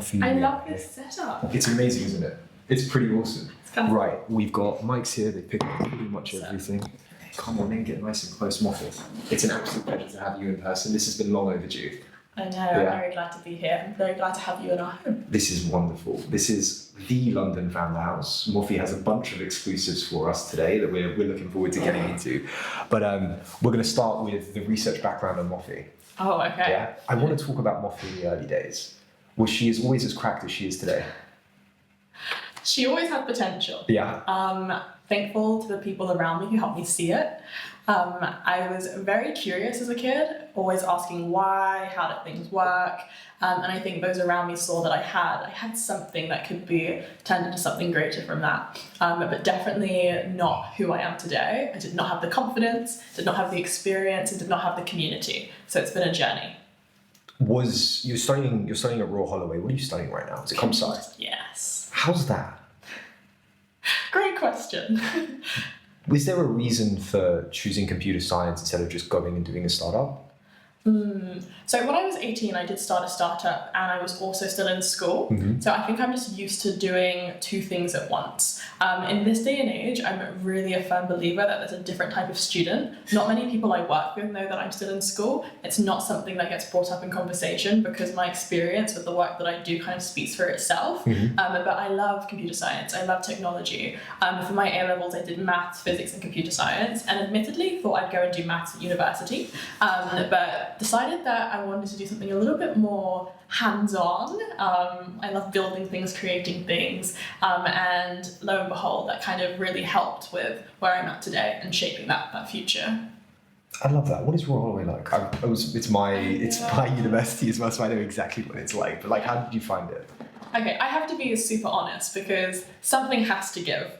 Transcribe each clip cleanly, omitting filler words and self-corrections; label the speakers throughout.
Speaker 1: Mofi.
Speaker 2: I love this setup.
Speaker 1: It's amazing, isn't it? It's pretty awesome.
Speaker 2: It's kind of
Speaker 1: Right, we've got mics here. They pick up pretty much everything. Come on in, get nice and close, Mofi. It's an absolute pleasure to have you in person. This has been long overdue.
Speaker 2: I know, I'm very glad to be here. I'm very glad to have you in our home.
Speaker 1: This is wonderful. This is the London Founder House. Mofi has a bunch of exclusives for us today that we're looking forward to getting into. But we're going to start with the research background on Mofi.
Speaker 2: Oh, okay.
Speaker 1: Yeah, I want to talk about Mofi in the early days. Was she is always as cracked as she is today?
Speaker 2: She always had potential.
Speaker 1: Yeah.
Speaker 2: Thankful to the people around me who helped me see it. I was very curious as a kid, always asking why, how did things work, and I think those around me saw that I had something that could be turned into something greater from that, but definitely not who I am today. I did not have the confidence, did not have the experience, and did not have the community, so it's been a journey.
Speaker 1: You're studying at Royal Holloway. What are you studying right now? Is it comp sci?
Speaker 2: Yes.
Speaker 1: How's that?
Speaker 2: Great question.
Speaker 1: Was there a reason for choosing computer science instead of just going and doing a startup?
Speaker 2: So when I was 18, I did start a startup and I was also still in school.
Speaker 1: Mm-hmm.
Speaker 2: So I think I'm just used to doing two things at once. In this day and age, I'm really a firm believer that there's a different type of student. Not many people I work with know that I'm still in school. It's not something that gets brought up in conversation because my experience with the work that I do kind of speaks for itself.
Speaker 1: Mm-hmm.
Speaker 2: But I love computer science. I love technology. For my A-levels, I did maths, physics, and computer science, and admittedly thought I'd go and do maths at university. But decided that I wanted to do something a little bit more hands-on. I love building things, creating things, and lo and behold, that kind of really helped with where I'm at today and shaping that future.
Speaker 1: I love that. What is Royal Holloway like? It's my university as well, so I know exactly what it's like. But like, how did you find it?
Speaker 2: Okay, I have to be super honest because something has to give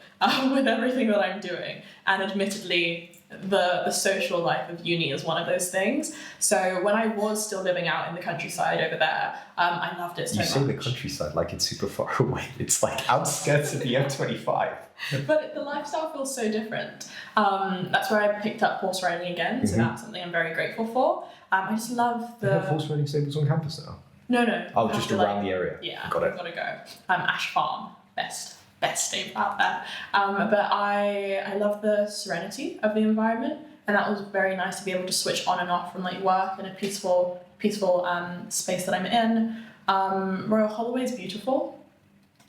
Speaker 2: with everything that I'm doing, and admittedly, the social life of uni is one of those things. So when I was still living out in the countryside over there, I loved it so much.
Speaker 1: You say the countryside like it's super far away. It's like outskirts of the M25.
Speaker 2: But the lifestyle feels so different. That's where I picked up horse riding again, so that's something I'm very grateful for. I just love the...
Speaker 1: They have horse riding stables on campus now?
Speaker 2: No.
Speaker 1: Oh, just around the area?
Speaker 2: Yeah,
Speaker 1: got it.
Speaker 2: Gotta go. Ash Farm, best stable out there. But I love the serenity of the environment, and that was very nice to be able to switch on and off from like work in a peaceful space that I'm in. Royal Holloway is beautiful.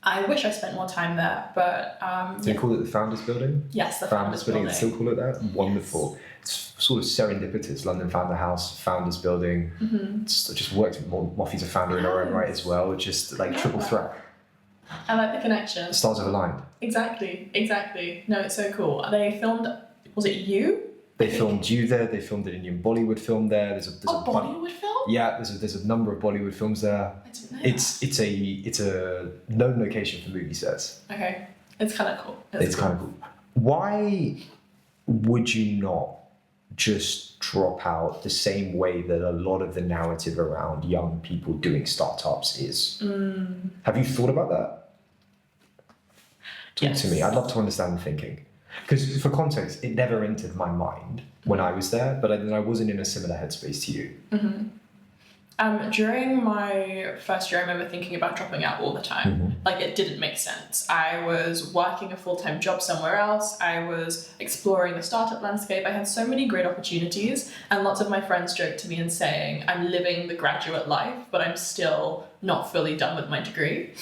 Speaker 2: I wish I spent more time there, but
Speaker 1: Do they call it the Founders Building?
Speaker 2: Yes, the Founders Building.
Speaker 1: They still call it that? Wonderful. It's sort of serendipitous. London Founder House, Founders Building. Mm-hmm. It just worked. Mofi's a founder in her own right as well. It's just like triple threat.
Speaker 2: I like the connection.
Speaker 1: Stars have aligned.
Speaker 2: Exactly. No, it's so cool. They filmed, was it you?
Speaker 1: They filmed you there. They filmed an Indian Bollywood film there. There's a
Speaker 2: Bollywood film?
Speaker 1: Yeah, there's a number of Bollywood films there.
Speaker 2: I didn't know
Speaker 1: It's a known location for movie sets.
Speaker 2: Okay, it's kind of cool.
Speaker 1: It's kind of cool. Why would you not just drop out the same way that a lot of the narrative around young people doing startups is? Have you thought about that? Talk to me. I'd love to understand the thinking. Because for context, it never entered my mind when I was there, but then I wasn't in a similar headspace to you.
Speaker 2: Mm-hmm. During my first year, I remember thinking about dropping out all the time.
Speaker 1: Mm-hmm.
Speaker 2: Like, it didn't make sense. I was working a full-time job somewhere else. I was exploring the startup landscape. I had so many great opportunities, and lots of my friends joked to me and saying, I'm living the graduate life, but I'm still not fully done with my degree.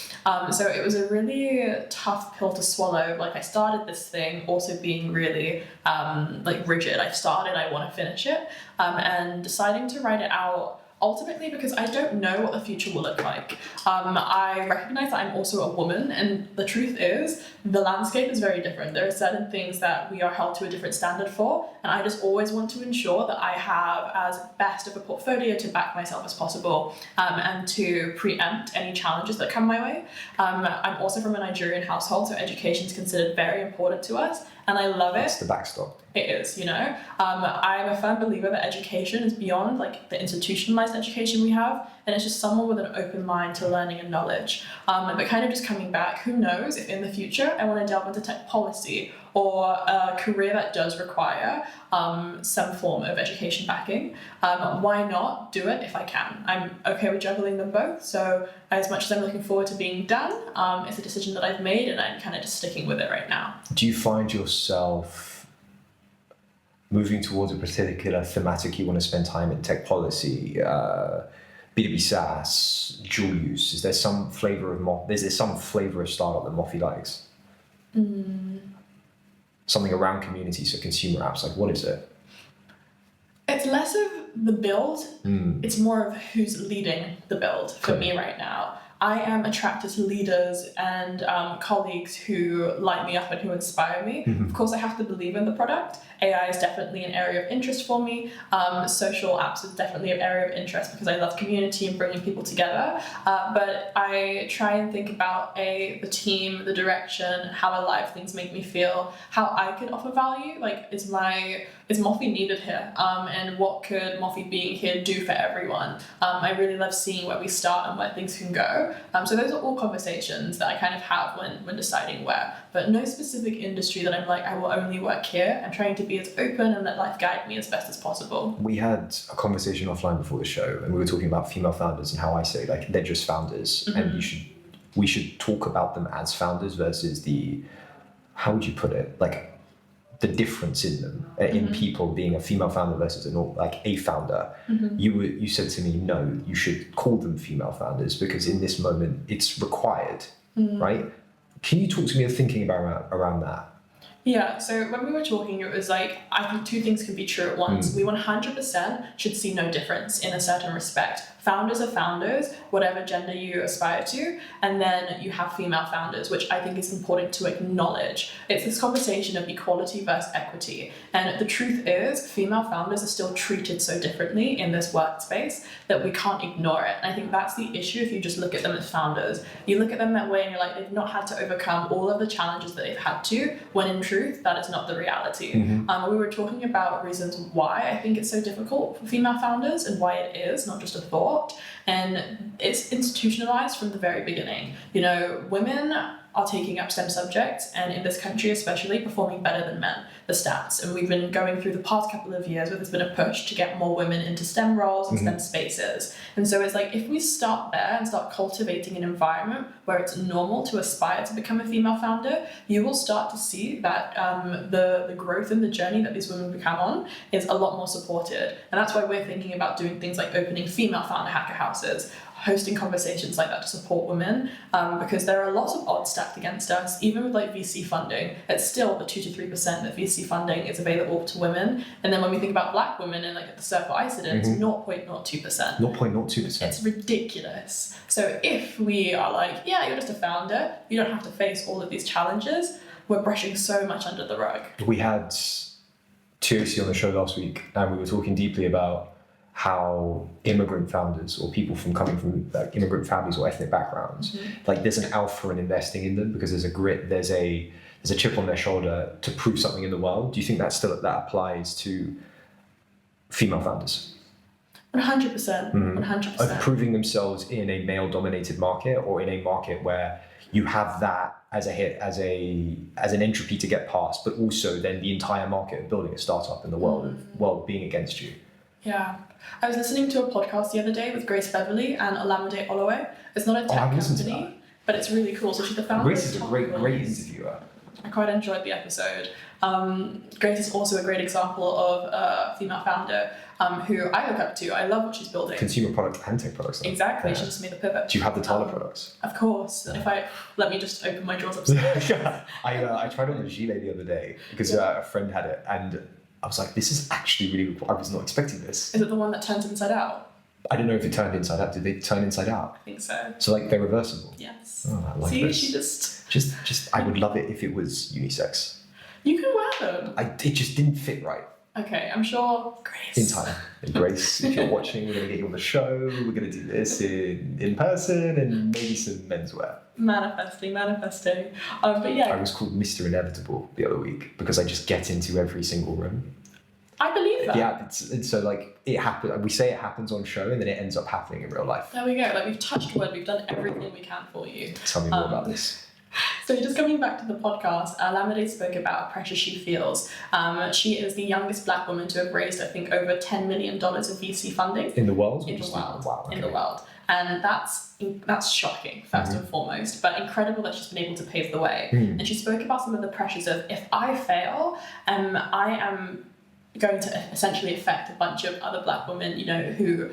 Speaker 2: So it was a really tough pill to swallow. Like, I started this thing also being really rigid. I want to finish it, and deciding to write it out ultimately because I don't know what the future will look like. I recognize that I'm also a woman, and the truth is the landscape is very different. There are certain things that we are held to a different standard for, and I just always want to ensure that I have as best of a portfolio to back myself as possible, and to preempt any challenges that come my way. I'm also from a Nigerian household, so education is considered very important to us, and I love it.
Speaker 1: That's the backstop.
Speaker 2: It is, I'm a firm believer that education is beyond like the institutionalized education we have, and it's just someone with an open mind to learning and knowledge. But kind of just coming back, who knows if in the future I want to delve into tech policy or a career that does require some form of education backing. Why not do it if I can? I'm okay with juggling them both, so as much as I'm looking forward to being done, it's a decision that I've made and I'm kind of just sticking with it right now.
Speaker 1: Do you find yourself moving towards a particular thematic you want to spend time in? Tech policy, B2B SaaS, dual use? Is there some flavour of is there some flavour of startup that Mofi likes? Something around community, so consumer apps, like what is it?
Speaker 2: It's less of the build, it's more of who's leading the build for me right now. I am attracted to leaders and colleagues who light me up and who inspire me. Of course, I have to believe in the product. AI is definitely an area of interest for me. Social apps is definitely an area of interest because I love community and bringing people together. But I try and think about the team, the direction, how alive things make me feel, how I could offer value. Like, is Mofi needed here? And what could Mofi being here do for everyone? I really love seeing where we start and where things can go. So those are all conversations that I kind of have when deciding where. But no specific industry that I'm like, I will only work here. I'm trying to be as open and let life guide me as best as possible.
Speaker 1: We had a conversation offline before the show, and we were talking about female founders and how I say, like, they're just founders, and we should talk about them as founders versus how would you put it? Like, the difference in them, in people being a female founder versus a founder. You said to me, no, you should call them female founders because in this moment it's required, right? Can you talk to me of thinking about around that?
Speaker 2: Yeah, so when we were talking, it was like, I think two things can be true at once. We 100% should see no difference in a certain respect. Founders are founders, whatever gender you aspire to, and then you have female founders, which I think is important to acknowledge. It's this conversation of equality versus equity, and the truth is, female founders are still treated so differently in this workspace that we can't ignore it. And I think that's the issue if you just look at them as founders. You look at them that way and you're like, they've not had to overcome all of the challenges that they've had to, when in truth, that is not the reality. We were talking about reasons why I think it's so difficult for female founders and why it is, not just a thought. And it's institutionalized from the very beginning. You know, women are taking up STEM subjects, and in this country especially, performing better than men, the stats. And we've been going through the past couple of years where there's been a push to get more women into STEM roles and STEM spaces. And so it's like, if we start there and start cultivating an environment where it's normal to aspire to become a female founder, you will start to see that the growth and the journey that these women become on is a lot more supported. And that's why we're thinking about doing things like opening female founder hacker houses, hosting conversations like that to support women, because there are lots of odds stacked against us. Even with like VC funding, it's still the 2 to 3% that VC funding is available to women. And then when we think about Black women and like at the circle I sit in, it's 0.02%.
Speaker 1: 0.02%.
Speaker 2: It's ridiculous. So if we are like, yeah, you're just a founder, you don't have to face all of these challenges, we're brushing so much under the rug.
Speaker 1: We had TOC on the show last week, and we were talking deeply about how immigrant founders or people coming from like immigrant families or ethnic backgrounds, like there's an alpha in investing in them because there's a grit, there's a chip on their shoulder to prove something in the world. Do you think that applies to female founders? 100%.
Speaker 2: 100%.
Speaker 1: Of proving themselves in a male-dominated market or in a market where you have that as an entropy to get past, but also then the entire market of building a startup in the world being against you.
Speaker 2: Yeah. I was listening to a podcast the other day with Grace Beverly and Olamide Olowe. It's not a tech company, but it's really cool. So she's the founder.
Speaker 1: Grace is a great interviewer.
Speaker 2: I quite enjoyed the episode. Grace is also a great example of a female founder who I look up to. I love what she's building.
Speaker 1: Consumer products and tech products.
Speaker 2: Exactly. She just made the pivot.
Speaker 1: Do you have the Tyler products?
Speaker 2: Of course. Yeah. Let me just open my drawers upstairs.
Speaker 1: I tried on a gilet the other day because a friend had it, and I was like, this is actually really cool. I was not expecting this.
Speaker 2: Is it the one that turns inside out?
Speaker 1: I don't know if it turned inside out. Did they turn inside out?
Speaker 2: I think so.
Speaker 1: So like they're reversible?
Speaker 2: Yes.
Speaker 1: Oh, I like
Speaker 2: See,
Speaker 1: this.
Speaker 2: she just...
Speaker 1: I would love it if it was unisex.
Speaker 2: You can wear them.
Speaker 1: It just didn't fit right.
Speaker 2: Okay, I'm sure Grace.
Speaker 1: In time. Grace, if you're watching, we're going to get you on the show. We're going to do this in person and maybe some menswear.
Speaker 2: Manifesting. But yeah.
Speaker 1: I was called Mr. Inevitable the other week because I just get into every single room.
Speaker 2: I believe that.
Speaker 1: Yeah, it's so like it happens. We say it happens on show, and then it ends up happening in real life.
Speaker 2: There we go. Like we've touched wood. We've done everything we can for you.
Speaker 1: Tell me more about this.
Speaker 2: So just coming back to the podcast, Lamide spoke about how pressure she feels. She is the youngest Black woman to have raised, I think, over $10 million of VC funding.
Speaker 1: In the world?
Speaker 2: In the world.
Speaker 1: Wow, okay.
Speaker 2: In the world. And that's shocking, first and foremost, but incredible that she's been able to pave the way. And she spoke about some of the pressures of, if I fail, I am going to essentially affect a bunch of other Black women, you know, who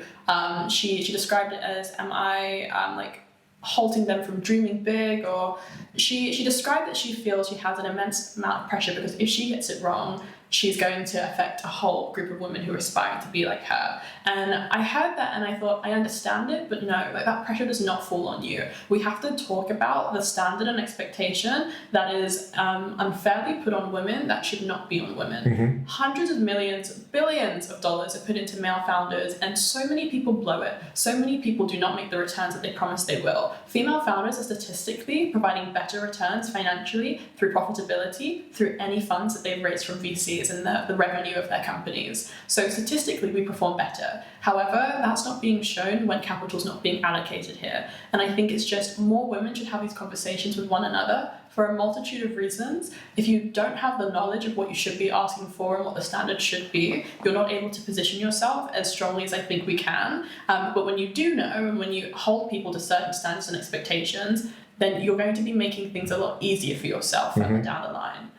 Speaker 2: she described it as, am I like halting them from dreaming big? Or she described that she feels she has an immense amount of pressure because if she gets it wrong, she's going to affect a whole group of women who are aspiring to be like her. And I heard that and I thought, I understand it, but no, like that pressure does not fall on you. We have to talk about the standard and expectation that is unfairly put on women that should not be on women. Hundreds of millions, billions of dollars are put into male founders, and so many people blow it. So many people do not make the returns that they promise they will. Female founders are statistically providing better returns financially through profitability, through any funds that they've raised from VCs and the revenue of their companies. So statistically, we perform better. However, that's not being shown when capital's not being allocated here. And I think it's just more women should have these conversations with one another for a multitude of reasons. If you don't have the knowledge of what you should be asking for and what the standard should be, you're not able to position yourself as strongly as I think we can. But when you do know, and when you hold people to certain standards and expectations, then you're going to be making things a lot easier for yourself further down the line.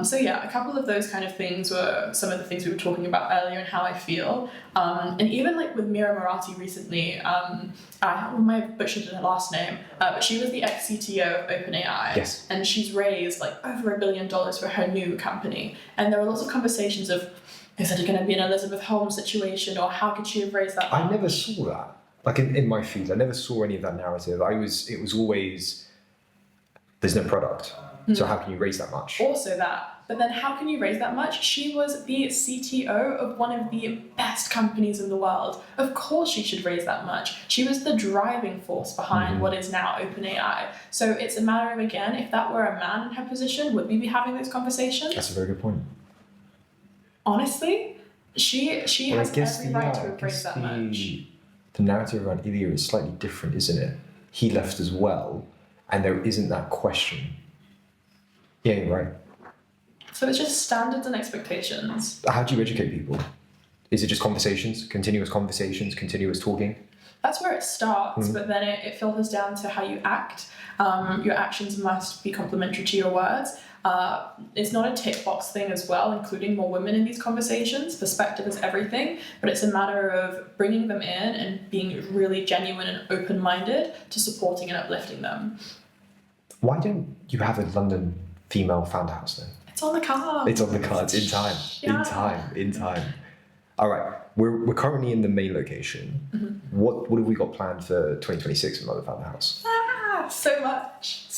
Speaker 2: So yeah, a couple of those kind of things were some of the things we were talking about earlier and how I feel. And even like with Mira Marathi recently, I might have butchered her last name, but she was the ex-CTO of OpenAI.
Speaker 1: Yes.
Speaker 2: And she's raised like over $1 billion for her new company. And there were lots of conversations of, is it going to be an Elizabeth Holmes situation, or how could she have raised that?
Speaker 1: I never saw that. Like in my feed, I never saw any of that narrative. It was always, there's no product. So how can you raise that much?
Speaker 2: Also that. But then how can you raise that much? She was the CTO of one of the best companies in the world. Of course she should raise that much. She was the driving force behind what is now OpenAI. So it's a matter of, again, if that were a man in her position, would we be having those conversations?
Speaker 1: That's a very good point.
Speaker 2: Honestly, she has every right to have raised that much.
Speaker 1: The narrative around Ilya is slightly different, isn't it? He left as well, and there isn't that question. Yeah, you're right.
Speaker 2: So it's just standards and expectations.
Speaker 1: How do you educate people? Is it just conversations, continuous talking?
Speaker 2: That's where it starts, but then it filters down to how you act. Your actions must be complementary to your words. It's not a tick box thing as well, including more women in these conversations. Perspective is everything, but it's a matter of bringing them in and being really genuine and open-minded to supporting and uplifting them.
Speaker 1: Why don't you have a London female founder house then?
Speaker 2: It's on the cards.
Speaker 1: It's on the cards in time.
Speaker 2: Yeah.
Speaker 1: In time. All right. We're currently in the main location. What have we got planned for 2026 in London Founder House?
Speaker 2: So much.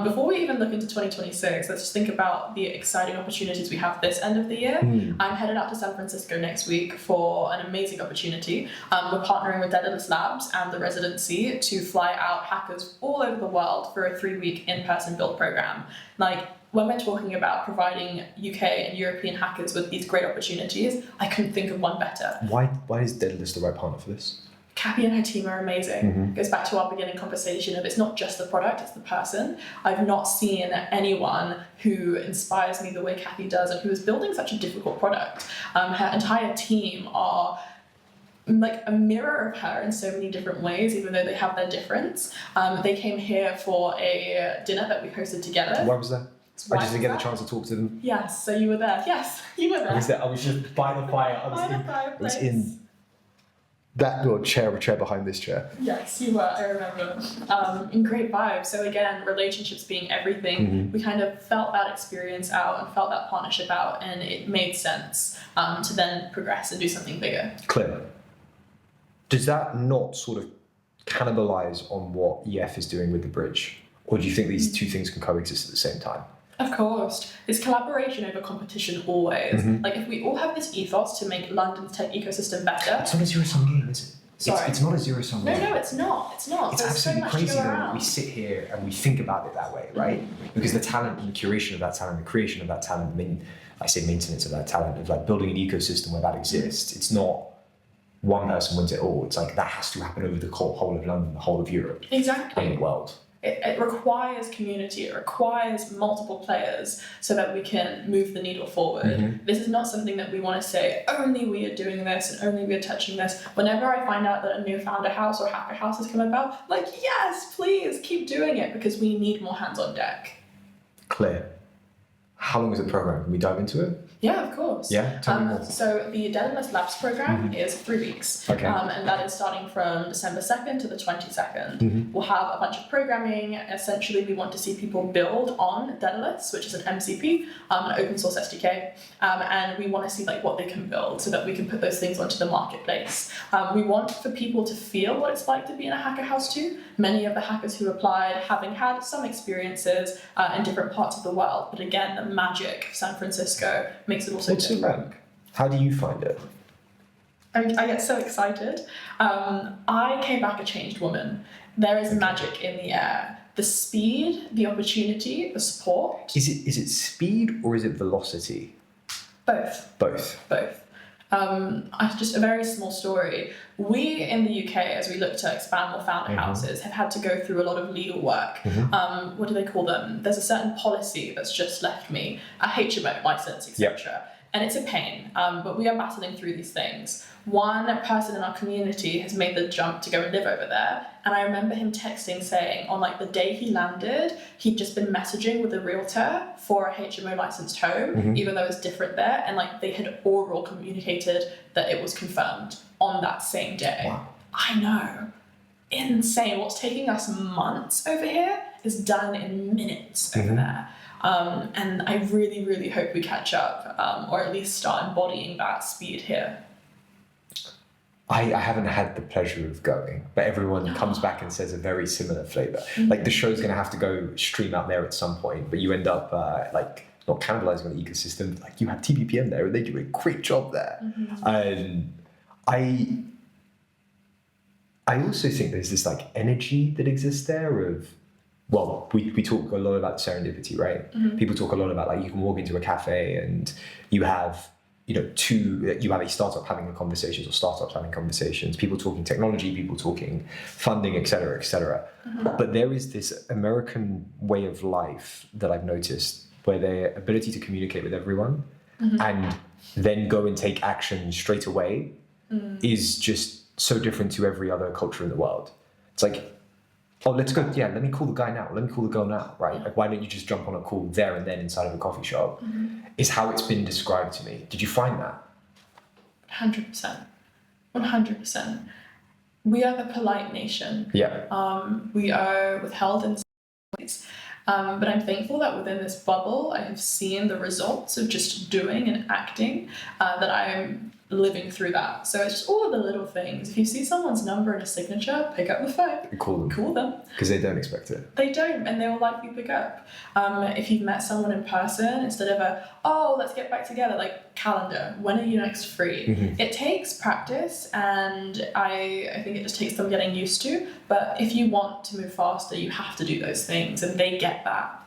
Speaker 2: Before we even look into 2026, let's just think about the exciting opportunities we have this end of the year. I'm headed out to San Francisco next week for an amazing opportunity. We're partnering with Daedalus Labs and the residency to fly out hackers all over the world for a 3-week in-person build program. Like, when we're talking about providing UK and European hackers with these great opportunities, I couldn't think of one better.
Speaker 1: Why is Daedalus the right partner for this?
Speaker 2: Kathy and her team are amazing. It goes back to our beginning conversation of it's not just the product, it's the person. I've not seen anyone who inspires me the way Kathy does and who is building such a difficult product. Her entire team are like a mirror of her in so many different ways, even though they have their difference. They came here for a dinner that we hosted together.
Speaker 1: Why was that? I just didn't get the chance to talk to them.
Speaker 2: Yes, so you were there. Yes, you were there.
Speaker 1: I was just by the fire. I was in that little chair behind this chair.
Speaker 2: Yes, you were, I remember. In great vibes. So again, relationships being everything, we kind of felt that experience out and felt that partnership out, and it made sense to then progress and do something bigger.
Speaker 1: Clear. Does that not sort of cannibalize on what EF is doing with the bridge? Or do you think these two things can coexist at the same time?
Speaker 2: Of course. It's collaboration over competition always. Like, if we all have this ethos to make London's tech ecosystem better...
Speaker 1: It's not a zero-sum game, is it?
Speaker 2: Sorry.
Speaker 1: It's not a zero-sum game.
Speaker 2: No, it's not. It's not.
Speaker 1: It's
Speaker 2: There's
Speaker 1: absolutely
Speaker 2: so much
Speaker 1: crazy
Speaker 2: to go
Speaker 1: though.
Speaker 2: around.
Speaker 1: We sit here and we think about it that way, right? Because the talent and the curation of that talent, the creation of that talent, I mean, I say maintenance of that talent, of like building an ecosystem where that exists. It's not one person wins it all. It's like that has to happen over the whole of London, the whole of Europe,
Speaker 2: Exactly.
Speaker 1: and the world.
Speaker 2: It requires community, it requires multiple players so that we can move the needle forward.
Speaker 1: Mm-hmm.
Speaker 2: This is not something that we want to say, only we are doing this and only we are touching this. Whenever I find out that a new founder house or hacker house has come about, like, yes, please keep doing it because we need more hands on deck.
Speaker 1: Clear. How long is the program? Can we dive into it?
Speaker 2: Yeah, of course.
Speaker 1: Yeah, tell me more.
Speaker 2: So the Dedalus Labs program is 3 weeks.
Speaker 1: Okay.
Speaker 2: And that is starting from December 2nd to the 22nd. We'll have a bunch of programming. Essentially, we want to see people build on Dedalus, which is an MCP, an open source SDK. And we want to see like what they can build so that we can put those things onto the marketplace. We want for people to feel what it's like to be in a hacker house too. Many of the hackers who applied having had some experiences in different parts of the world. But again, the magic of San Francisco makes it also
Speaker 1: What's it
Speaker 2: different.
Speaker 1: like? How do you find it?
Speaker 2: I get so excited. I came back a changed woman. There is magic in the air. The speed, the opportunity, the support.
Speaker 1: Is it speed or is it velocity?
Speaker 2: Both.
Speaker 1: Both.
Speaker 2: Just a very small story. We in the UK, as we look to expand more founder houses, have had to go through a lot of legal work. What do they call them? There's a certain policy that's just left me, a HMO license, etc. And it's a pain, but we are battling through these things. One person in our community has made the jump to go and live over there, and I remember him texting saying on like the day he landed, he'd just been messaging with a realtor for a HMO licensed home, even though it's different there, and like they had oral communicated that it was confirmed on that same day.
Speaker 1: Wow.
Speaker 2: I know. Insane. What's taking us months over here is done in minutes over there. And I really, really hope we catch up, or at least start embodying that speed here.
Speaker 1: I haven't had the pleasure of going, but everyone comes back and says a very similar flavor. Like the show's going to have to go stream out there at some point, but you end up like not cannibalizing on the ecosystem. Like you have TBPM there, and they do a great job there. And I also think there's this like energy that exists there of. Well, we talk a lot about serendipity, right? People talk a lot about like you can walk into a cafe and you have, you have a startup having a conversations or startups having conversations, people talking technology, people talking funding, et cetera, et cetera. But there is this American way of life that I've noticed where their ability to communicate with everyone and then go and take action straight away is just so different to every other culture in the world. It's like, oh, let's go. Yeah, let me call the guy now. Let me call the girl now, right? Like, why don't you just jump on a call there and then inside of a coffee shop? Is how it's been described to me. Did you find that?
Speaker 2: 100%. 100%. We are the polite nation.
Speaker 1: Yeah.
Speaker 2: We are withheld in some ways. But I'm thankful that within this bubble, I have seen the results of just doing and acting, that I'm living through that. So it's just all of the little things. If you see someone's number and a signature, pick up the phone.
Speaker 1: Call them. Because they don't expect it.
Speaker 2: They don't, and they will likely pick up. If you've met someone in person, instead of let's get back together, like calendar, when are you next free? It takes practice, and I think it just takes them getting used to. But if you want to move faster, you have to do those things, and they get that.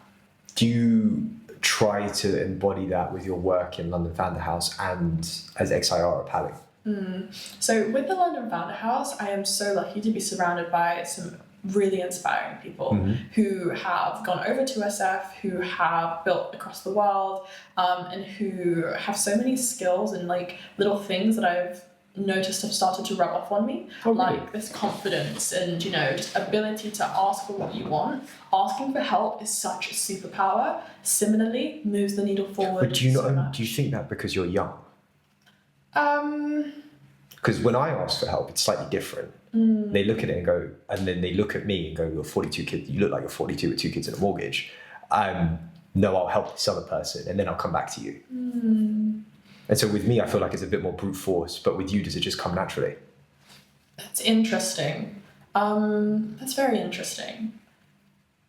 Speaker 1: Do you try to embody that with your work in London Founder House and as XIR at Pally?
Speaker 2: So with the London Founder House, I am so lucky to be surrounded by some really inspiring people who have gone over to SF, who have built across the world, and who have so many skills and like little things that I've noticed have started to rub off on me. Like this confidence and just ability to ask for what you want. Asking for help is such a superpower. Similarly, moves the needle forward.
Speaker 1: But do you think that because you're young? Because when I ask for help, it's slightly different. They look at it and go, and then they look at me and go, "You're 42 kids. You look like you're 42 with 2 kids and a mortgage." No, I'll help this other person, and then I'll come back to you. And so with me, I feel like it's a bit more brute force, but with you, does it just come naturally?
Speaker 2: That's interesting. That's very interesting.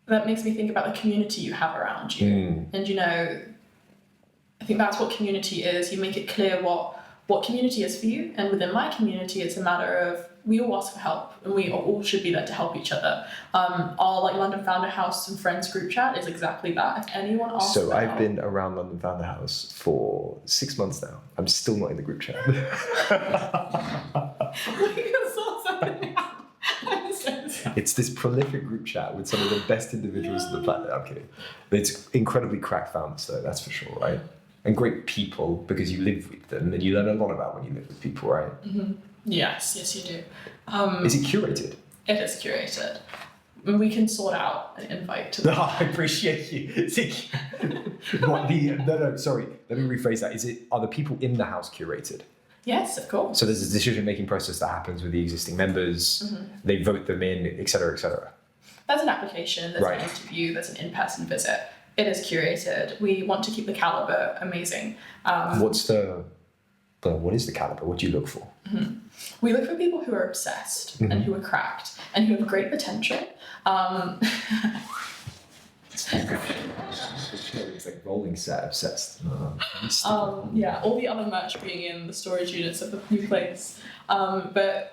Speaker 2: That makes me think about the community you have around you. And I think that's what community is. You make it clear what community is for you. And within my community, it's a matter of we all ask for help, and we all should be there to help each other. Our like London Founder House and Friends group chat is exactly that. If anyone asks
Speaker 1: So
Speaker 2: for
Speaker 1: I've
Speaker 2: help,
Speaker 1: been around London Founder House for 6 months now. I'm still not in the group chat.
Speaker 2: we can sort something out. I'm so sorry.
Speaker 1: It's this prolific group chat with some of the best individuals on the planet. I'm kidding. It's incredibly crack founders though, that's for sure, right? And great people, because you live with them and you learn a lot about when you live with people, right?
Speaker 2: Yes, you do.
Speaker 1: Is it curated?
Speaker 2: It is curated. We can sort out an invite to the.
Speaker 1: No, I appreciate you. Sorry. Let me rephrase that. Are the people in the house curated?
Speaker 2: Yes, of course.
Speaker 1: So there's a decision-making process that happens with the existing members. They vote them in, et cetera, et cetera.
Speaker 2: There's an application, there's
Speaker 1: Right.
Speaker 2: an interview, there's an in-person visit. It is curated. We want to keep the caliber amazing.
Speaker 1: What is the caliber? What do you look for?
Speaker 2: We look for people who are obsessed and who are cracked and who have great potential.
Speaker 1: It's like rolling set, obsessed.
Speaker 2: Yeah, all the other merch being in the storage units of the new place. But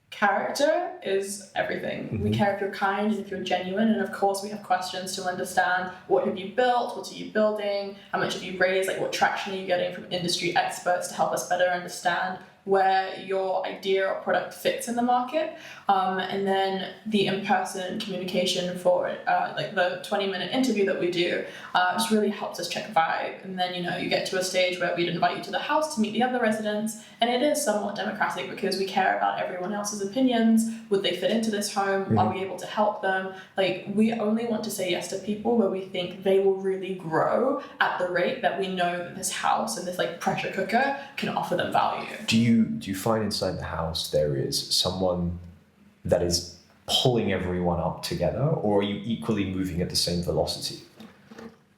Speaker 2: character is everything. We care if you're kind and if you're genuine, and of course we have questions to understand what have you built, what are you building, how much have you raised, like what traction are you getting from industry experts to help us better understand where your idea or product fits in the market. And then the in-person communication for like the 20-minute interview that we do just really helps us check vibe. And then, you get to a stage where we'd invite you to the house to meet the other residents. And it is somewhat democratic because we care about everyone else's opinions. Would they fit into this home? Are we able to help them? Like, we only want to say yes to people where we think they will really grow at the rate that we know that this house and this like pressure cooker can offer them value.
Speaker 1: Do you find inside the house there is someone that is pulling everyone up together, or are you equally moving at the same velocity?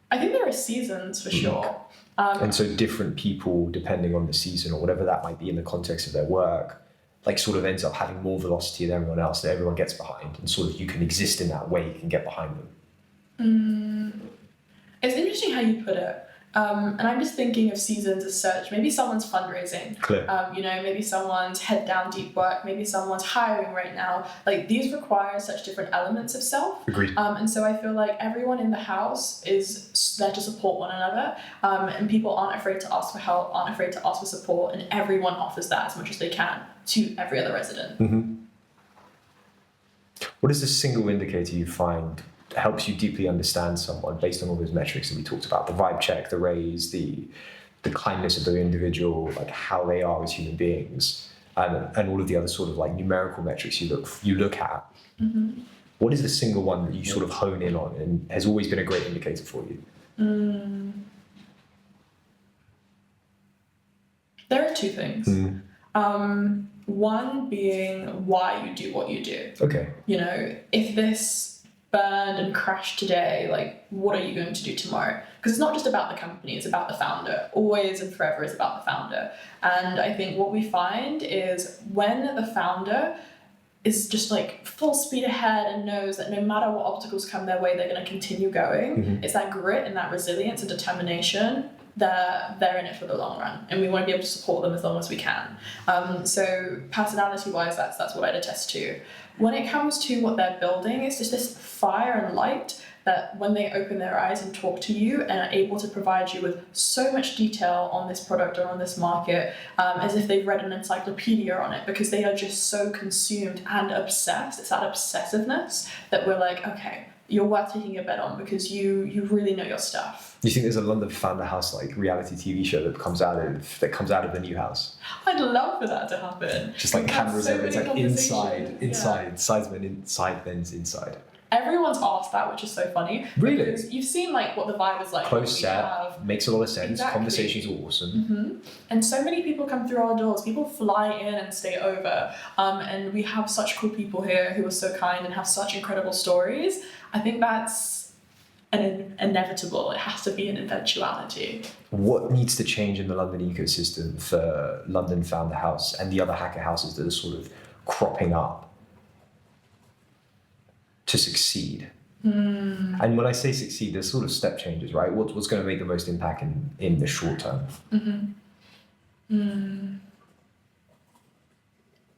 Speaker 2: I think there are seasons for sure.
Speaker 1: And so different people, depending on the season or whatever that might be in the context of their work, like sort of ends up having more velocity than everyone else that everyone gets behind, and sort of you can exist in that way, you can get behind them.
Speaker 2: It's interesting how you put it. And I'm just thinking of seasons as such. Maybe someone's fundraising.
Speaker 1: Clear.
Speaker 2: Maybe someone's head down deep work. Maybe someone's hiring right now. Like, these require such different elements of self.
Speaker 1: Agreed.
Speaker 2: And so I feel like everyone in the house is there to support one another. And people aren't afraid to ask for help, aren't afraid to ask for support, and everyone offers that as much as they can to every other resident.
Speaker 1: What is the single indicator you find helps you deeply understand someone based on all those metrics that we talked about? The vibe check, the raise, the kindness of the individual, like how they are as human beings, and all of the other sort of like numerical metrics you look at. What is the single one that you sort of hone in on and has always been a great indicator for you?
Speaker 2: There are two things. One being why you do what you do.
Speaker 1: Okay.
Speaker 2: If this burned and crashed today, like, what are you going to do tomorrow? Because it's not just about the company, it's about the founder. Always and forever is about the founder. And I think what we find is when the founder is just like full speed ahead and knows that no matter what obstacles come their way, they're going to continue going. It's that grit and that resilience and determination. They're in it for the long run, and we want to be able to support them as long as we can. So personality-wise, that's what I'd attest to. When it comes to what they're building, it's just this fire and light that when they open their eyes and talk to you and are able to provide you with so much detail on this product or on this market, as if they've read an encyclopedia on it, because they are just so consumed and obsessed. It's that obsessiveness that we're like, okay, you're worth taking a bet on because you really know your stuff.
Speaker 1: Do you think there's a London Founder House like reality TV show that comes out of the new house?
Speaker 2: I'd love for that to happen.
Speaker 1: Just like cameras
Speaker 2: so
Speaker 1: over, it's
Speaker 2: many
Speaker 1: like inside,
Speaker 2: conversations.
Speaker 1: sidemen's inside.
Speaker 2: Everyone's asked that, which is so funny.
Speaker 1: Really?
Speaker 2: Because you've seen like what the vibe is like.
Speaker 1: Close set, makes a lot of sense.
Speaker 2: Exactly.
Speaker 1: Conversations are awesome.
Speaker 2: And so many people come through our doors. People fly in and stay over. And we have such cool people here who are so kind and have such incredible stories. I think that's an inevitable. It has to be an eventuality.
Speaker 1: What needs to change in the London ecosystem for London Founder House and the other hacker houses that are sort of cropping up to succeed? And when I say succeed, there's sort of step changes, right? What's going to make the most impact in the short term?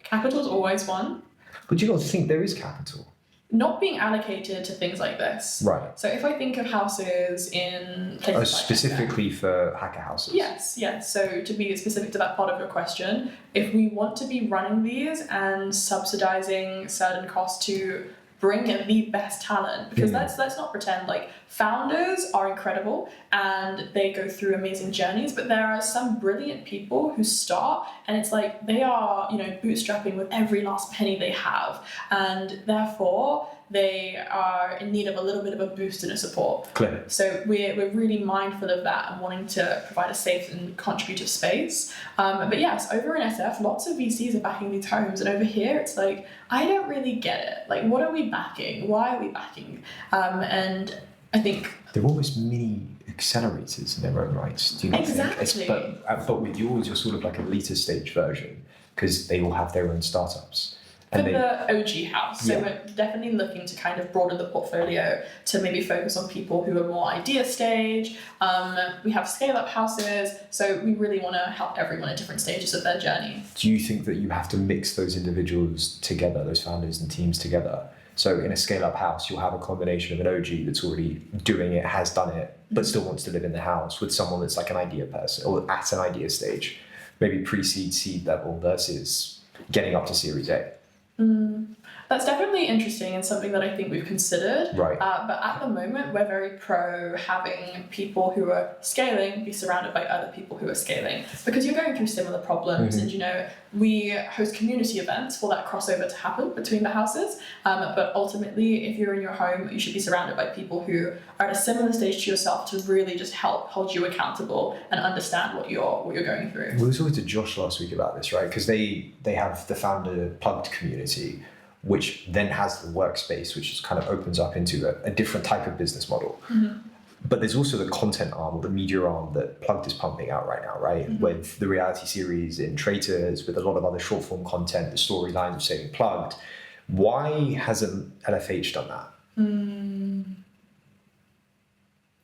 Speaker 2: Capital's always one.
Speaker 1: But you don't think there is capital?
Speaker 2: Not being allocated to things like this.
Speaker 1: Right.
Speaker 2: So if I think of houses in places like
Speaker 1: specifically for hacker houses?
Speaker 2: Yes. So to be specific to that part of your question, if we want to be running these and subsidizing certain costs to bring in the best talent, because let's not pretend, like, founders are incredible and they go through amazing journeys, but there are some brilliant people who start and it's like they are, bootstrapping with every last penny they have, and therefore they are in need of a little bit of a boost and a support.
Speaker 1: Clear.
Speaker 2: So we're really mindful of that and wanting to provide a safe and contributive space. But yes, over in SF, lots of VCs are backing these homes, and over here it's like, I don't really get it. Like, what are we backing? Why are we backing? And I think
Speaker 1: they're almost mini accelerators in their own rights. Do you not
Speaker 2: exactly.
Speaker 1: think? But with yours, you're sort of like a later stage version because they all have their own startups.
Speaker 2: For the OG house. So we're definitely looking to kind of broaden the portfolio to maybe focus on people who are more idea stage. We have scale-up houses, so we really want to help everyone at different stages of their journey.
Speaker 1: Do you think that you have to mix those individuals together, those founders and teams together? So in a scale-up house, you'll have a combination of an OG that's already doing it, has done it, but still wants to live in the house, with someone that's like an idea person or at an idea stage, maybe pre-seed, seed level versus getting up to Series A.
Speaker 2: That's definitely interesting and something that I think we've considered.
Speaker 1: Right.
Speaker 2: But at the moment, we're very pro having people who are scaling be surrounded by other people who are scaling, because you're going through similar problems. And we host community events for that crossover to happen between the houses. But ultimately, if you're in your home, you should be surrounded by people who are at a similar stage to yourself to really just help hold you accountable and understand what you're going through.
Speaker 1: Well, we was talking to Josh last week about this, right? Because they have the founder plugged community, which then has the workspace, which just kind of opens up into a different type of business model. But there's also the content arm or the media arm that Plugged is pumping out right now, right? With the reality series in Traitors, with a lot of other short form content, the storylines of Saving Plugged. Why hasn't LFH done that?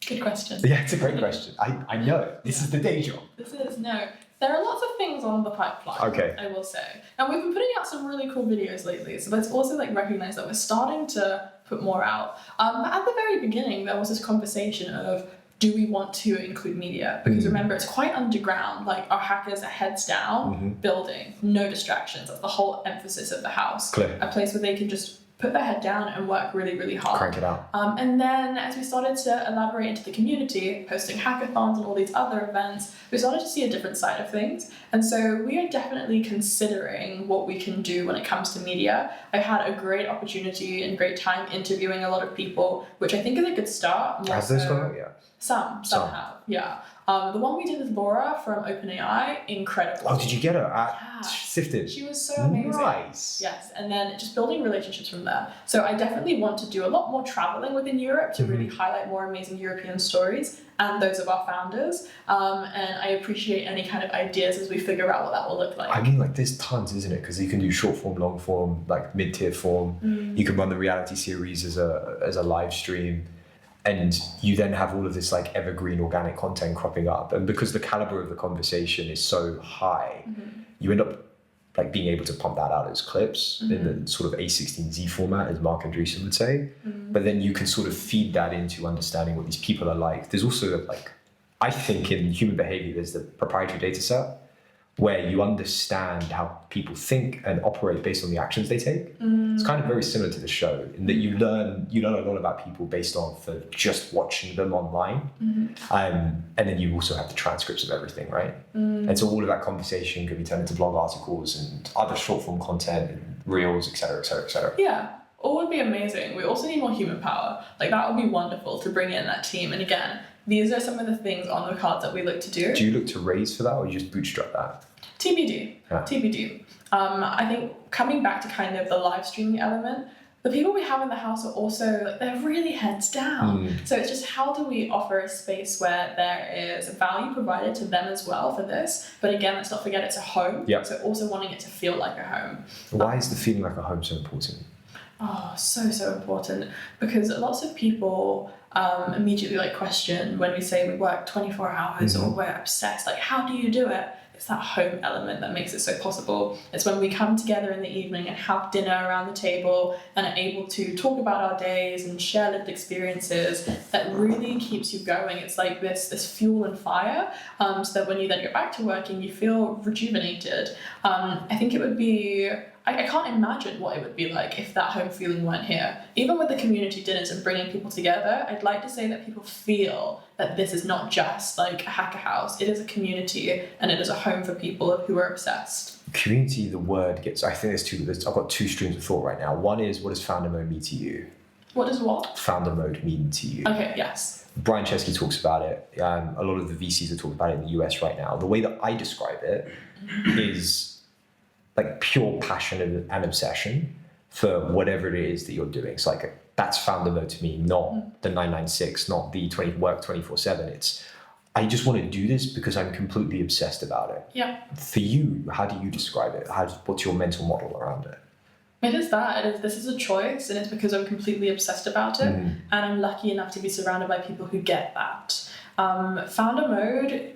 Speaker 2: Good question.
Speaker 1: Yeah, it's a great question. I know. This is the day job.
Speaker 2: There are lots of things on the pipeline,
Speaker 1: okay,
Speaker 2: I will say. And we've been putting out some really cool videos lately, so let's also recognize that we're starting to put more out. But at the very beginning, there was this conversation of, do we want to include media? Because remember, it's quite underground. Like, our hackers are heads down, building, no distractions. That's the whole emphasis of the house.
Speaker 1: Clear.
Speaker 2: A place where they can just put their head down and work really, really hard.
Speaker 1: Crank it out.
Speaker 2: And then as we started to elaborate into the community, hosting hackathons and all these other events, we started to see a different side of things. And so we are definitely considering what we can do when it comes to media. I've had a great opportunity and great time interviewing a lot of people, which I think is a good start.
Speaker 1: Has those gone out yet?
Speaker 2: Some have, yeah. The one we did with Laura from OpenAI, incredible.
Speaker 1: Oh, did you get her at Sifted?
Speaker 2: She was so amazing.
Speaker 1: Nice.
Speaker 2: Yes, and then just building relationships from there. So I definitely want to do a lot more traveling within Europe to really highlight more amazing European stories and those of our founders. And I appreciate any kind of ideas as we figure out what that will look like.
Speaker 1: I mean, there's tons, isn't it? Because you can do short form, long form, mid-tier form. You can run the reality series as a live stream. And you then have all of this evergreen organic content cropping up. And because the caliber of the conversation is so high, you end up being able to pump that out as clips in the sort of A16Z format, as Mark Andreessen would say. But then you can sort of feed that into understanding what these people are like. There's also I think in human behavior, there's the proprietary data set where you understand how people think and operate based on the actions they take. It's kind of very similar to the show in that you learn a lot about people based on for just watching them online. And then you also have the transcripts of everything, right? And so all of that conversation could be turned into blog articles and other short form content and reels, et cetera, et cetera, et cetera.
Speaker 2: Yeah. All would be amazing. We also need more human power. That would be wonderful to bring in that team. And again, these are some of the things on the cards that we look to do.
Speaker 1: Do you look to raise for that, or you just bootstrap that?
Speaker 2: TBD. Yeah. TBD. I think coming back to kind of the live streaming element, the people we have in the house are also, they're really heads down. So it's just, how do we offer a space where there is value provided to them as well for this? But again, let's not forget it's a home.
Speaker 1: Yep.
Speaker 2: So also wanting it to feel like a home.
Speaker 1: Why is the feeling like a home so important?
Speaker 2: Oh, so important. Because lots of people immediately question when we say we work 24 hours or we're obsessed. How do you do it? it's that home element that makes it so possible. It's when we come together in the evening and have dinner around the table and are able to talk about our days and share lived experiences that really keeps you going. It's like this fuel and fire, so that when you then get back to working, you feel rejuvenated. I think it would be... I can't imagine what it would be like if that home feeling weren't here. Even with the community dinners and bringing people together, I'd like to say that people feel that this is not just like a hacker house. It is a community and it is a home for people who are obsessed.
Speaker 1: Community, the word gets... I think I've got two streams of thought right now. One is, what does founder mode mean to you?
Speaker 2: What does what?
Speaker 1: Founder mode mean to you?
Speaker 2: Okay, yes.
Speaker 1: Brian Chesky talks about it. A lot of the VCs are talking about it in the US right now. The way that I describe it is like pure passion and obsession for whatever it is that you're doing. It's like, that's founder mode to me, not the 996, not the work 24/7. It's, I just want to do this because I'm completely obsessed about it.
Speaker 2: Yeah.
Speaker 1: For you, how do you describe it? What's your mental model around it?
Speaker 2: It is that. This is a choice, and it's because I'm completely obsessed about it, and I'm lucky enough to be surrounded by people who get that. Founder mode,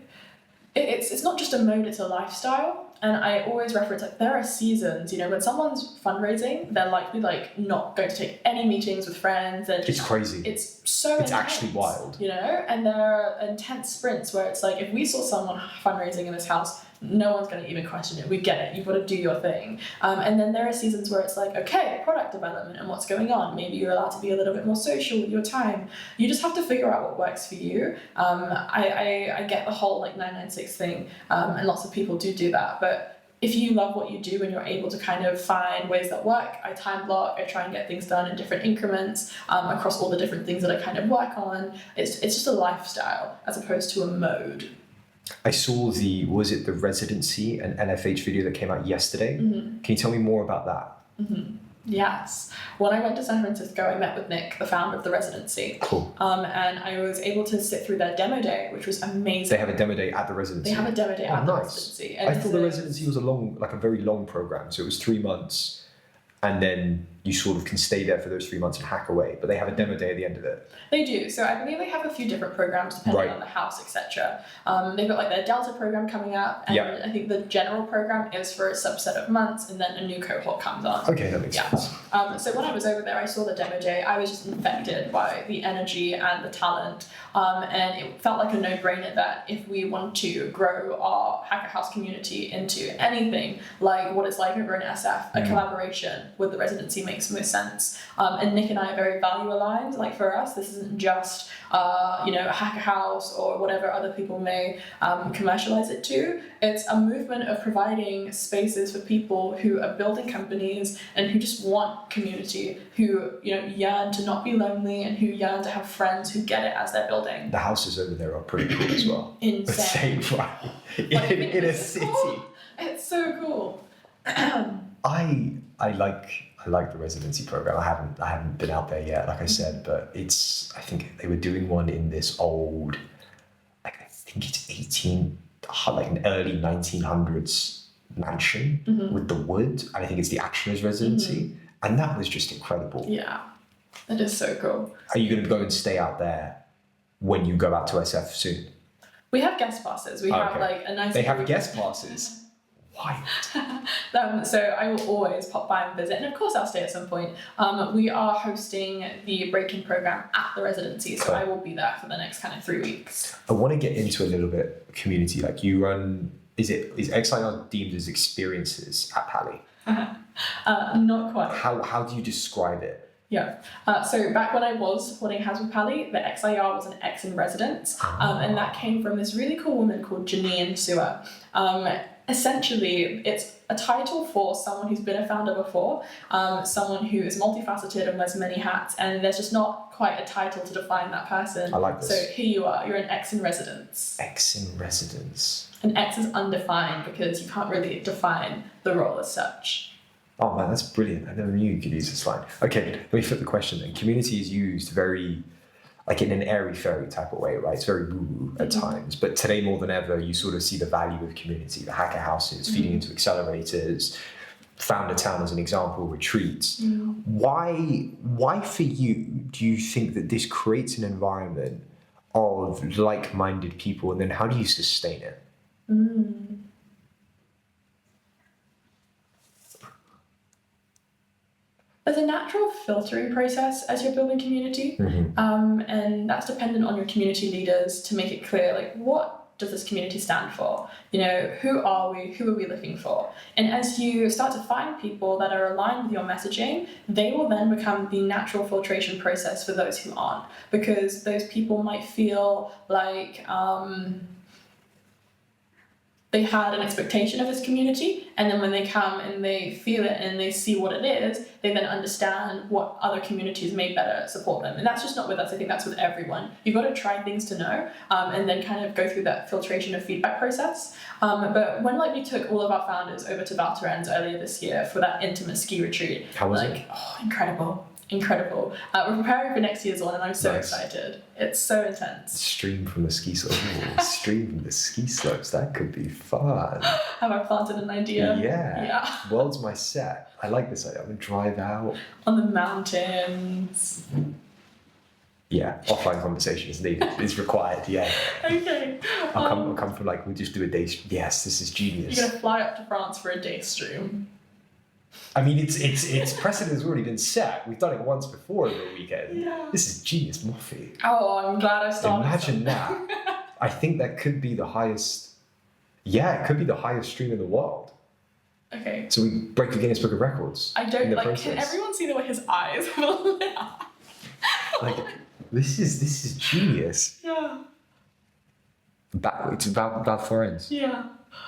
Speaker 2: it's not just a mode, it's a lifestyle. And I always reference, like, there are seasons, you know, when someone's fundraising, they're likely like not going to take any meetings with friends. And
Speaker 1: it's crazy.
Speaker 2: It's so
Speaker 1: It's
Speaker 2: intense,
Speaker 1: actually wild.
Speaker 2: You know, and there are intense sprints where it's like, if we saw someone fundraising in this house, no one's going to even question it. We get it. You've got to do your thing. And then there are seasons where it's like, okay, product development and what's going on. Maybe you're allowed to be a little bit more social with your time. You just have to figure out what works for you. I get the whole like 996 thing, and lots of people do that. But if you love what you do and you're able to kind of find ways that work, I time block, I try and get things done in different increments across all the different things that I kind of work on. It's just a lifestyle as opposed to a mode.
Speaker 1: I saw was it the residency and NFH video that came out yesterday? Can you tell me more about that?
Speaker 2: Yes. When I went to San Francisco, I met with Nick, the founder of the residency.
Speaker 1: Cool.
Speaker 2: And I was able to sit through their demo day, which was amazing.
Speaker 1: They have a demo day at the residency?
Speaker 2: They have a demo day at the residency. And
Speaker 1: I thought the residency was a very long program. So it was 3 months, and then you sort of can stay there for those 3 months and hack away. But they have a demo day at the end of it.
Speaker 2: They do. So I believe they have a few different programs depending on the house, etc. They've got like their Delta program coming up, and I think the general program is for a subset of months, and then a new cohort comes on.
Speaker 1: Okay, that makes sense.
Speaker 2: So when I was over there, I saw the demo day. I was just infected by the energy and the talent, and it felt like a no-brainer that if we want to grow our Hacker House community into anything like what it's like over in SF, a collaboration with the residency makes most sense. And Nick and I are very value aligned. Like for us, this isn't just a hacker house or whatever other people may commercialize it to. It's a movement of providing spaces for people who are building companies and who just want community, who yearn to not be lonely and who yearn to have friends who get it as they're building.
Speaker 1: The houses over there are pretty cool as well.
Speaker 2: Insane.
Speaker 1: Right. in a city.
Speaker 2: Cool. It's so cool.
Speaker 1: I like the residency program. I haven't been out there yet, like I said, but I think they were doing one in this old, I think it's an early 1900s mansion with the wood, and I think it's the Actioners residency, and that was just incredible.
Speaker 2: Yeah, that is so cool.
Speaker 1: Are you going to go and stay out there when you go out to SF soon?
Speaker 2: We have guest passes. We have like a nice...
Speaker 1: They have guest passes?
Speaker 2: Wild. So I will always pop by and visit, and of course I'll stay at some point. We are hosting the break-in program at the residency, so I will be there for the next kind of 3 weeks.
Speaker 1: I want to get into a little bit of community. Like you run, is XIR deemed as experiences at Pally?
Speaker 2: Not quite.
Speaker 1: How do you describe it?
Speaker 2: Yeah. So back when I was supporting House with Pally, the XIR was an X in residence, and that came from this really cool woman called Janine Sewer. Essentially, it's a title for someone who's been a founder before, someone who is multifaceted and wears many hats, and there's just not quite a title to define that person.
Speaker 1: I like this.
Speaker 2: So here you are, you're an X in residence.
Speaker 1: X in residence.
Speaker 2: And X is undefined because you can't really define the role as such.
Speaker 1: Oh man, that's brilliant. I never knew you could use this line. Okay, let me flip the question then. Community is used very, like in an airy-fairy type of way, right? It's very woo-woo at times. But today more than ever, you sort of see the value of community, the hacker houses, feeding into accelerators, Founder Town as an example, retreats. Why for you do you think that this creates an environment of like-minded people, and then how do you sustain it?
Speaker 2: There's a natural filtering process as you're building community, and that's dependent on your community leaders to make it clear, like, what does this community stand for? You know, who are we? Who are we looking for? And as you start to find people that are aligned with your messaging, they will then become the natural filtration process for those who aren't, because those people might feel like they had an expectation of this community, and then when they come and they feel it and they see what it is, they then understand what other communities may better support them. And that's just not with us, I think that's with everyone. You've got to try things to know, and then kind of go through that filtration of feedback process. But when we took all of our founders over to Val Thorens earlier this year for that intimate ski retreat.
Speaker 1: How was it?
Speaker 2: Oh, incredible. We're preparing for next year's one, and I'm so excited. It's so intense.
Speaker 1: Stream from the ski slopes. Stream from the ski slopes. That could be fun.
Speaker 2: Have I planted an idea?
Speaker 1: Yeah. World's my set. I like this idea. I'm gonna drive out
Speaker 2: on the mountains.
Speaker 1: Yeah, offline conversation is needed. It's required. Yeah.
Speaker 2: Okay.
Speaker 1: I'll come from we'll just do a day. Yes, this is genius.
Speaker 2: You're gonna fly up to France for a day stream.
Speaker 1: I mean, it's precedent has already been set. We've done it once before over the weekend.
Speaker 2: Yeah.
Speaker 1: This is genius, Mofi.
Speaker 2: Oh, I'm glad I started.
Speaker 1: Imagine that. I think that could be the highest. Yeah, it could be the highest stream in the world.
Speaker 2: Okay.
Speaker 1: So we break the Guinness Book of Records.
Speaker 2: I don't like. Can everyone see the way his eyes lit up?
Speaker 1: This is genius.
Speaker 2: Yeah.
Speaker 1: It's about Thorens.
Speaker 2: Yeah.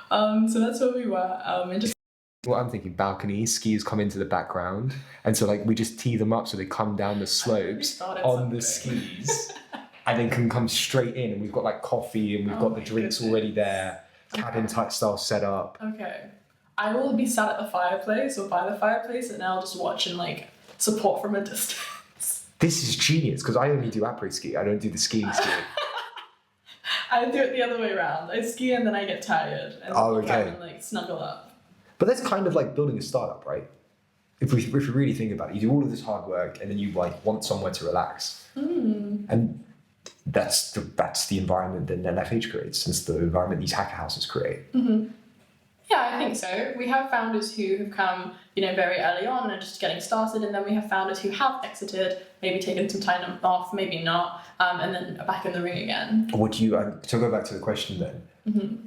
Speaker 2: So that's where we were. And just.
Speaker 1: What I'm thinking, balcony, skiers come into the background, and so we just tee them up so they come down the slopes on the skis, and then can come straight in, and we've got coffee, and we've got the drinks already there, cabin type style set up.
Speaker 2: Okay. I will be sat at the fireplace or by the fireplace, and I'll just watch and support from a distance.
Speaker 1: This is genius, because I only do après ski, I don't do the skiing ski.
Speaker 2: I do it the other way around. I ski and then I get tired and and snuggle up.
Speaker 1: But that's kind of like building a startup, right? If we really think about it, you do all of this hard work and then you want somewhere to relax. And that's the environment that NetFH creates. It's the environment these hacker houses create.
Speaker 2: Mm-hmm. Yeah, I think so. We have founders who have come, very early on and are just getting started, and then we have founders who have exited, maybe taken some time off, maybe not, and then are back in the ring again.
Speaker 1: To go back to the question then,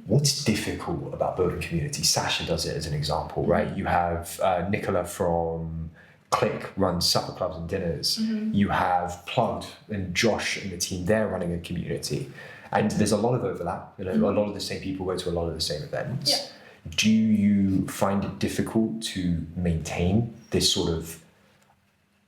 Speaker 1: what's difficult about building community? Sasha does it as an example, right? You have Nicola from Click runs supper clubs and dinners. You have Plugged and Josh and the team, they're running a community. And there's a lot of overlap. A lot of the same people go to a lot of the same events.
Speaker 2: Yeah.
Speaker 1: Do you find it difficult to maintain this sort of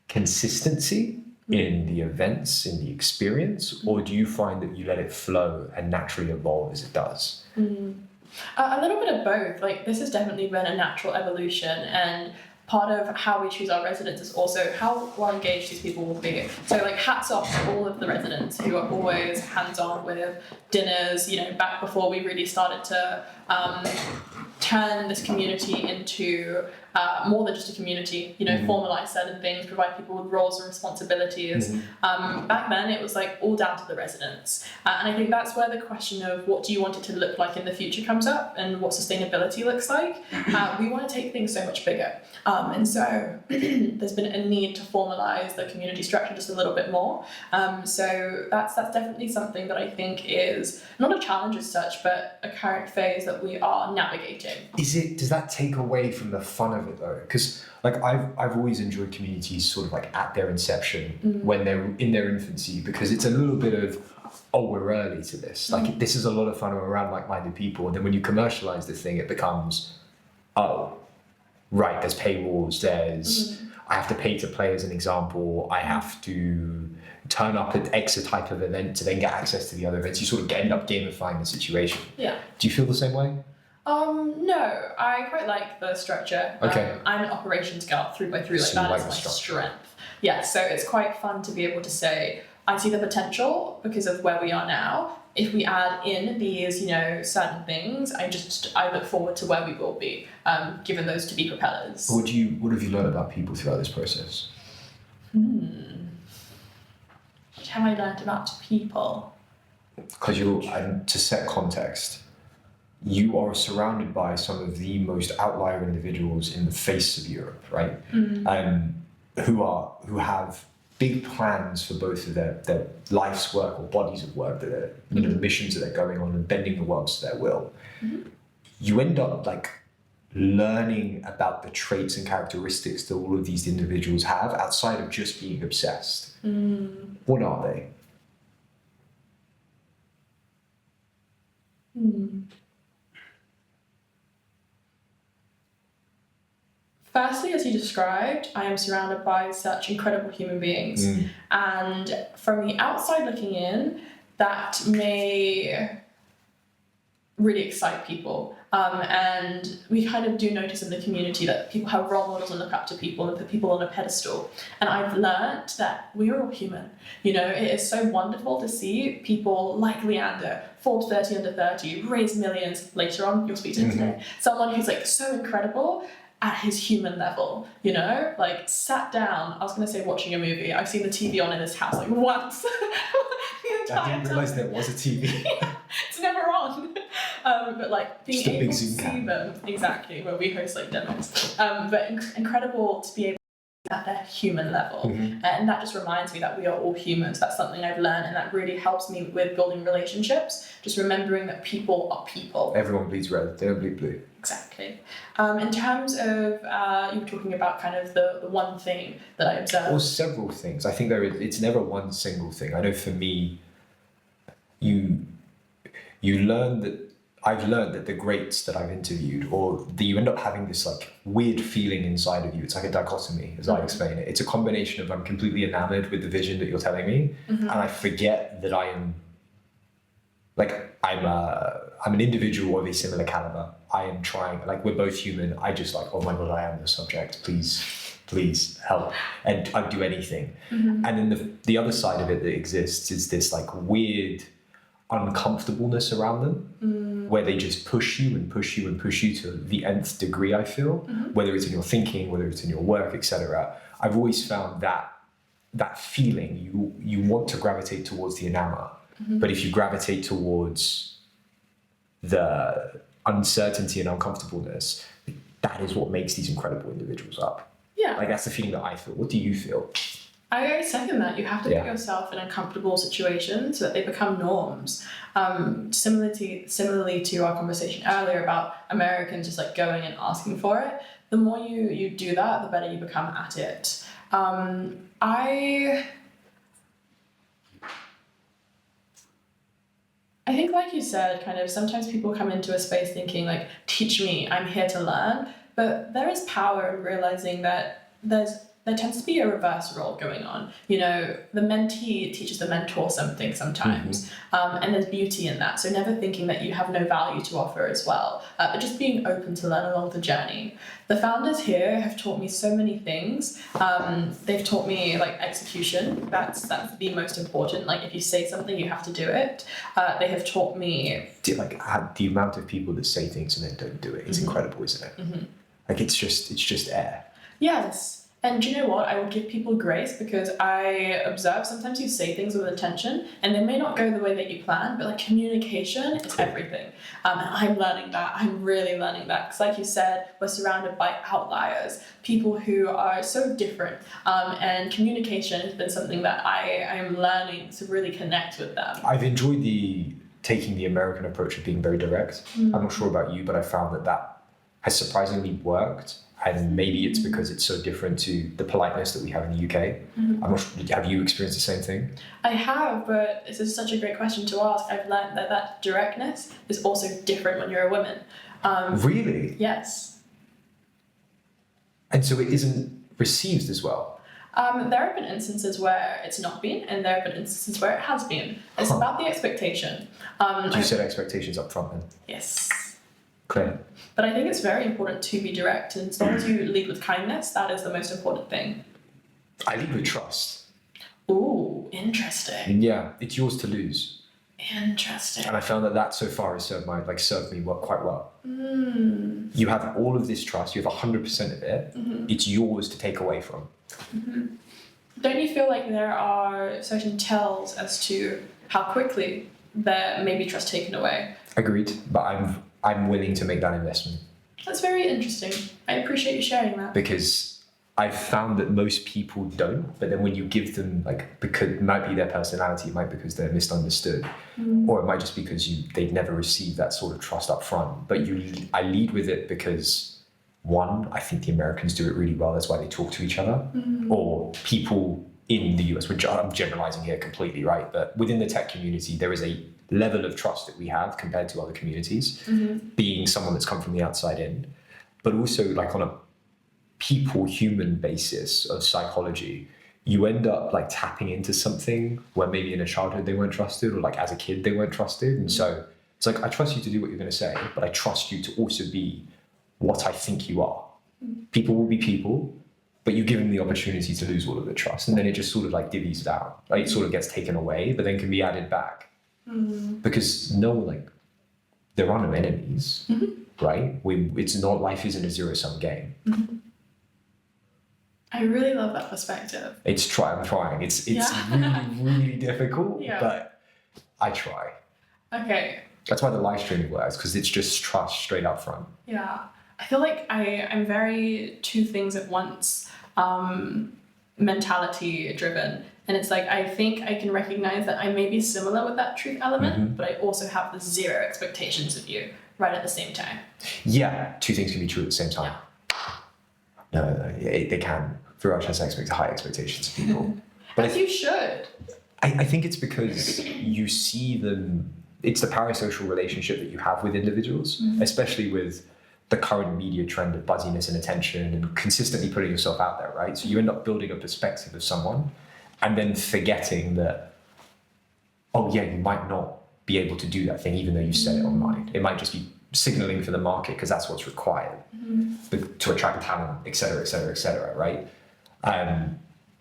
Speaker 1: consistency in the events, in the experience, or do you find that you let it flow and naturally evolve as it does?
Speaker 2: A little bit of both. This has definitely been a natural evolution, and part of how we choose our residents is also how well engaged these people will be. So hats off to all of the residents who are always hands-on with dinners, back before we really started to turn this community into more than just a community, formalize certain things, provide people with roles and responsibilities. Back then it was all down to the residents. And I think that's where the question of what do you want it to look like in the future comes up, and what sustainability looks like. We want to take things so much bigger. And so there's been a need to formalize the community structure just a little bit more. So that's definitely something that I think is not a challenge as such, but a current phase that we are navigating.
Speaker 1: Does that take away from the fun of it though? Because I've always enjoyed communities sort of at their inception, when they're in their infancy, because it's a little bit of, oh, we're early to this. This is a lot of fun, we're around like-minded people. And then when you commercialize the thing, it becomes, oh, right, there's paywalls, I have to pay to play as an example, I have to turn up at X type of event to then get access to the other events. You sort of end up gamifying the situation.
Speaker 2: Yeah.
Speaker 1: Do you feel the same way?
Speaker 2: No, I quite like the structure.
Speaker 1: Okay.
Speaker 2: I'm an operations girl through by through. That is my strength. Yeah, so it's quite fun to be able to say, I see the potential because of where we are now. If we add in these, certain things, I look forward to where we will be, given those to be propellers.
Speaker 1: What have you learned about people throughout this process?
Speaker 2: What have I learned about people?
Speaker 1: Because to set context, you are surrounded by some of the most outlier individuals in the face of Europe, right? who have big plans for both of their life's work or bodies of work that are, the missions that they're going on and bending the world to their will, you end up like learning about the traits and characteristics that all of these individuals have outside of just being obsessed. What are they?
Speaker 2: Firstly, as you described, I am surrounded by such incredible human beings. And from the outside looking in, that may really excite people. And we kind of do notice in the community that people have role models and look up to people and put people on a pedestal. And I've learned that we are all human. You know, it is so wonderful to see people like Leander, Forbes 30 under 30, raise millions. Later on, you'll speak to him today. Someone who's like so incredible at his human level, you know, like sat down. I was going to say watching a movie. I've seen the TV on in his house like once.
Speaker 1: I didn't realise there was a TV.
Speaker 2: It's never on. But like being
Speaker 1: just a
Speaker 2: able
Speaker 1: big
Speaker 2: to
Speaker 1: Zoom
Speaker 2: see them, exactly, where we host like demos. But incredible to be able to at their human level. And that just reminds me that we are all humans. That's something I've learned, and that really helps me with building relationships. Just remembering that people are people.
Speaker 1: Everyone bleeds red, they don't bleed blue.
Speaker 2: Exactly. In terms of, you were talking about kind of the one thing that I observed.
Speaker 1: Or several things. I think it's never one single thing. I know for me, I've learned that the greats that I've interviewed, or that you end up having this like weird feeling inside of you. It's like a dichotomy, as I explain it. It's a combination of I'm completely enamored with the vision that you're telling me, and I forget that I'm an individual of a similar caliber. I am trying, like we're both human. I just like, oh my God, I am the subject. Please help. And I'd do anything. And then the other side of it that exists is this like weird uncomfortableness around them, where they just push you and push you and push you to the nth degree, I feel, whether it's in your thinking, whether it's in your work, etc. I've always found that feeling, you want to gravitate towards the enamor, but if you gravitate towards the uncertainty and uncomfortableness, that is what makes these incredible individuals up.
Speaker 2: Yeah.
Speaker 1: Like that's the feeling that I feel. What do you feel?
Speaker 2: I second that. You have to put yourself in uncomfortable situations so that they become norms. Similarly to our conversation earlier about Americans just like going and asking for it, the more you do that, the better you become at it. I think, like you said, kind of sometimes people come into a space thinking like, teach me, I'm here to learn. But there is power in realizing that there tends to be a reverse role going on. You know, the mentee teaches the mentor something sometimes, and there's beauty in that. So never thinking that you have no value to offer as well, but just being open to learn along the journey. The founders here have taught me so many things. They've taught me like execution. That's the most important. Like if you say something, you have to do it. They have taught me
Speaker 1: the amount of people that say things and then don't do it is incredible, isn't it? Like it's just air.
Speaker 2: Yes. And you know what? I will give people grace because I observe sometimes you say things with intention and they may not go the way that you plan, but like communication is everything. And I'm learning that. I'm really learning that because like you said, we're surrounded by outliers, people who are so different. And communication has been something that I am learning to really connect with them.
Speaker 1: I've enjoyed taking the American approach of being very direct. I'm not sure about you, but I found that has surprisingly worked. And maybe it's because it's so different to the politeness that we have in the UK. I'm not sure, have you experienced the same thing?
Speaker 2: I have, but this is such a great question to ask. I've learned that directness is also different when you're a woman.
Speaker 1: Really?
Speaker 2: Yes.
Speaker 1: And so it isn't received as well?
Speaker 2: There have been instances where it's not been, and there have been instances where it has been. It's about the expectation.
Speaker 1: You set expectations up front then?
Speaker 2: Yes.
Speaker 1: Clear.
Speaker 2: But I think it's very important to be direct, and as long as you lead with kindness, that is the most important thing.
Speaker 1: I lead with trust.
Speaker 2: Ooh, interesting.
Speaker 1: Yeah, it's yours to lose.
Speaker 2: Interesting.
Speaker 1: And I found that so far has served me quite well. You have all of this trust, you have 100% of it, it's yours to take away from.
Speaker 2: Don't you feel like there are certain tells as to how quickly there may be trust taken away?
Speaker 1: Agreed, but I'm willing to make that investment.
Speaker 2: That's very interesting. I appreciate you sharing that.
Speaker 1: Because I've found that most people don't, but then when you give them, like, because it might be their personality, it might be because they're misunderstood, or it might just be because they've never received that sort of trust up front. But I lead with it because, one, I think the Americans do it really well. That's why they talk to each other, or people in the US, which I'm generalizing here completely, right? But within the tech community, there is a level of trust that we have compared to other communities, being someone that's come from the outside in, but also like on a human basis of psychology, you end up like tapping into something where maybe in a childhood they weren't trusted, or like as a kid they weren't trusted. And so it's like, I trust you to do what you're going to say, but I trust you to also be what I think you are. People will be people, but you give them the opportunity to lose all of the trust, and then it just sort of like divvies down. Like it sort of gets taken away, but then can be added back. Because there are no enemies, right? It's not, life isn't a zero-sum game.
Speaker 2: I really love that perspective.
Speaker 1: I'm trying. It's really, really difficult, but I try.
Speaker 2: Okay.
Speaker 1: That's why the live streaming works, because it's just trust straight up front.
Speaker 2: Yeah. I feel like I'm very two things at once mentality driven. And it's like, I think I can recognize that I may be similar with that truth element, but I also have the zero expectations of you right at the same time.
Speaker 1: Yeah, two things can be true at the same time. No, they can. Very much has high expectations of people. But
Speaker 2: As you should.
Speaker 1: I think it's because you see them, it's the parasocial relationship that you have with individuals, especially with the current media trend of buzziness and attention and consistently putting yourself out there, right? So you end up building a perspective of someone and then forgetting that, oh yeah, you might not be able to do that thing even though you said it online. It might just be signaling for the market because that's what's required to attract talent, et cetera, right?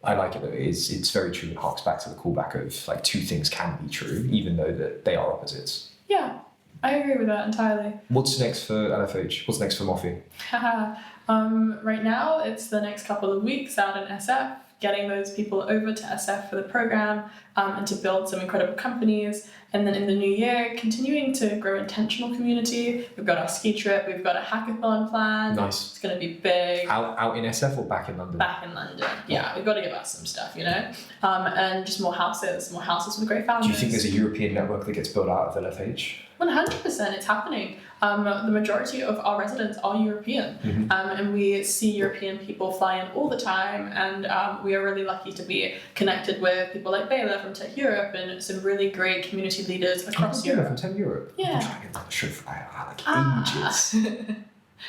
Speaker 1: I like it though. It's very true. It harks back to the callback of like two things can be true, even though that they are opposites.
Speaker 2: Yeah, I agree with that entirely.
Speaker 1: What's next for LFH? What's next for Mofi?
Speaker 2: Right now, it's the next couple of weeks out in SF, getting those people over to SF for the program and to build some incredible companies. And then in the new year, continuing to grow intentional community. We've got our ski trip, we've got a hackathon planned.
Speaker 1: Nice.
Speaker 2: It's going to be big.
Speaker 1: Out in SF or back in London?
Speaker 2: Back in London. Yeah, we've got to give us some stuff, you know? And just more houses with great founders.
Speaker 1: Do you think there's a European network that gets built out of LFH?
Speaker 2: 100%, it's happening. The majority of our residents are European, and we see European people fly in all the time, and we are really lucky to be connected with people like Bela from Tech Europe and some really great community leaders across Europe.
Speaker 1: From Tech Europe?
Speaker 2: Yeah.
Speaker 1: I'm trying to get that show for ages.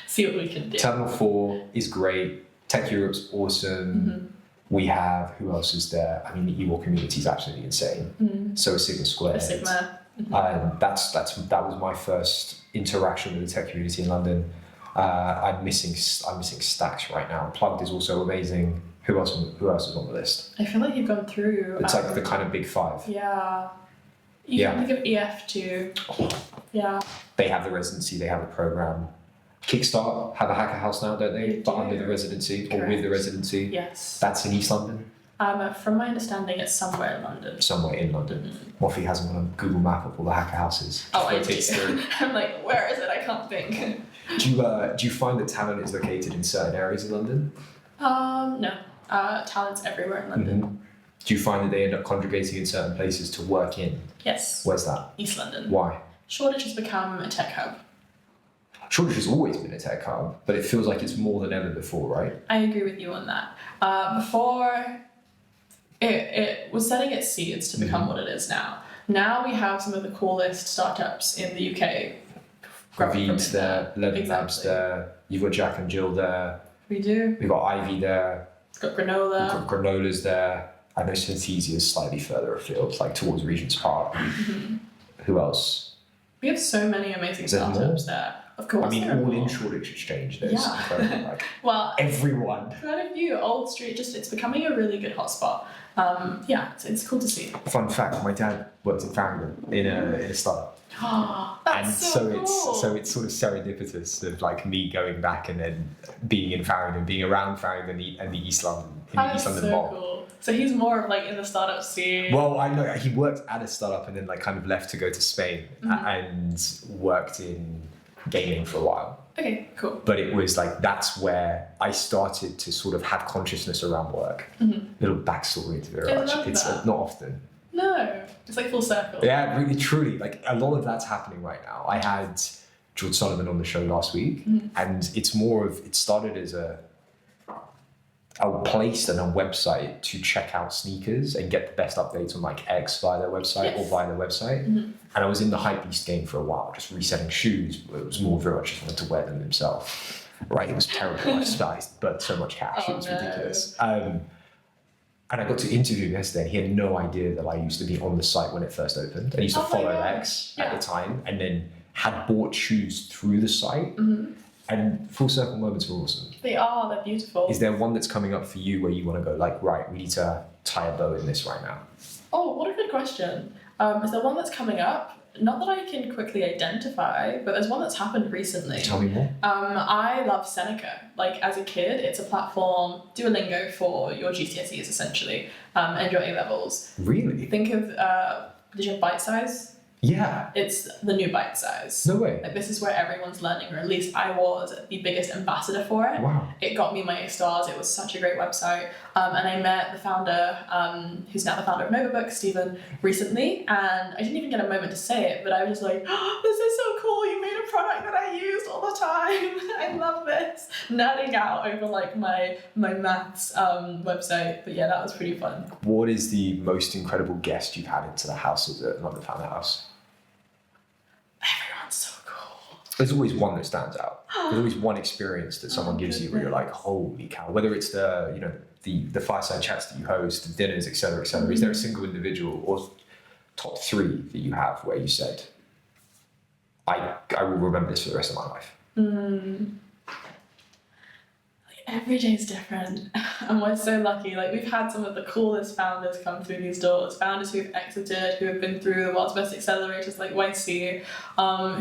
Speaker 2: See what we can do.
Speaker 1: Terminal 4 is great. Tech Europe's awesome. We have, who else is there? I mean, the Ewok community is absolutely insane. So is Sigma Squared.
Speaker 2: Sigma.
Speaker 1: That was my first interaction with the tech community in London. I'm missing Stacks right now. Plugged is also amazing. Who else is on the list?
Speaker 2: I feel like you've gone through.
Speaker 1: It's like the kind of big five.
Speaker 2: Yeah. You can think of EF too. Yeah.
Speaker 1: They have the residency. They have a program. Kickstart have a hacker house now, don't they? But under the residency. Correct. Or with the residency.
Speaker 2: Yes.
Speaker 1: That's in East London.
Speaker 2: From my understanding, it's somewhere in London.
Speaker 1: Somewhere in London. Mofi hasn't got a Google map of all the hacker houses.
Speaker 2: Oh, I do. I'm like, where is it? I can't think.
Speaker 1: Do you find that talent is located in certain areas of London?
Speaker 2: No. Talent's everywhere in London.
Speaker 1: Do you find that they end up congregating in certain places to work in?
Speaker 2: Yes.
Speaker 1: Where's that?
Speaker 2: East London.
Speaker 1: Why? Shoreditch
Speaker 2: has become a tech hub.
Speaker 1: Shoreditch has always been a tech hub, but it feels like it's more than ever before, right?
Speaker 2: I agree with you on that. Before, it was setting its seeds to become what it is now. Now we have some of the coolest startups in the UK.
Speaker 1: Ravid's there, Levin Labs there, you've got Jack and Jill there.
Speaker 2: We do.
Speaker 1: We've got Ivy there.
Speaker 2: We've got Granola.
Speaker 1: We've got Granola's there. I know Synthesia is slightly further afield, like towards Regent's Park. Who else?
Speaker 2: We have so many amazing startups there. Of course.
Speaker 1: I mean, all in Shoreditch Exchange, there's incredible. Like,
Speaker 2: well,
Speaker 1: everyone.
Speaker 2: Quite a few. Old Street, it's becoming a really good hotspot. It's cool to see.
Speaker 1: Fun fact: my dad worked in Farringdon in a startup.
Speaker 2: That's
Speaker 1: and
Speaker 2: so cool.
Speaker 1: It's sort of serendipitous of like me going back and then being in Farringdon, being around Farringdon and the East London Mall.
Speaker 2: Cool. So he's more of like in the startup scene.
Speaker 1: Well, I know he worked at a startup and then like kind of left to go to Spain and worked in gaming for a while.
Speaker 2: Okay, cool.
Speaker 1: But it was like, that's where I started to sort of have consciousness around work. Little backstory to it. It's not often.
Speaker 2: No, it's like full circle.
Speaker 1: Yeah, really, truly. Like, a lot of that's happening right now. I had George Sullivan on the show last week, and it's more of, it started as a place and a website to check out sneakers and get the best updates on like X via their website or via their website. And I was in the hypebeast game for a while, just reselling shoes. But it was more very much just wanted to wear them himself. Right, it was terrible. I burnt so much cash. It was ridiculous. And I got to interview him yesterday, and he had no idea that I used to be on the site when it first opened. I used to follow X at the time, and then had bought shoes through the site. And full circle moments are awesome.
Speaker 2: They're beautiful.
Speaker 1: Is there one that's coming up for you where you want to go like, right, we need to tie a bow in this right now?
Speaker 2: Oh, what a good question. Is there one that's coming up? Not that I can quickly identify, but there's one that's happened recently.
Speaker 1: Tell me more.
Speaker 2: I love Seneca. Like, as a kid, it's a platform, Duolingo for your GCSEs essentially, and your A-levels.
Speaker 1: Really?
Speaker 2: Think of, did you have Bite Size?
Speaker 1: Yeah.
Speaker 2: It's the new Bite Size.
Speaker 1: No way.
Speaker 2: Like, this is where everyone's learning, or at least I was the biggest ambassador for it.
Speaker 1: Wow.
Speaker 2: It got me my A stars. It was such a great website. And I met the founder, who's now the founder of Novabook, Stephen, recently. And I didn't even get a moment to say it, but I was just like, oh, this is so cool. You made a product that I used all the time. I love this. Nerding out over like my maths website. But yeah, that was pretty fun.
Speaker 1: What is the most incredible guest you've had into the house of the London Founder House?
Speaker 2: Everyone's so cool.
Speaker 1: There's always one that stands out. There's always one experience that someone gives you where you're like, holy cow. Whether it's the fireside chats that you host, the dinners, et cetera, et cetera. Is there a single individual or top three that you have where you said, I will remember this for the rest of my life?
Speaker 2: Every day's different, and we're so lucky. Like, we've had some of the coolest founders come through these doors, founders who've exited, who have been through the world's best accelerators like YC,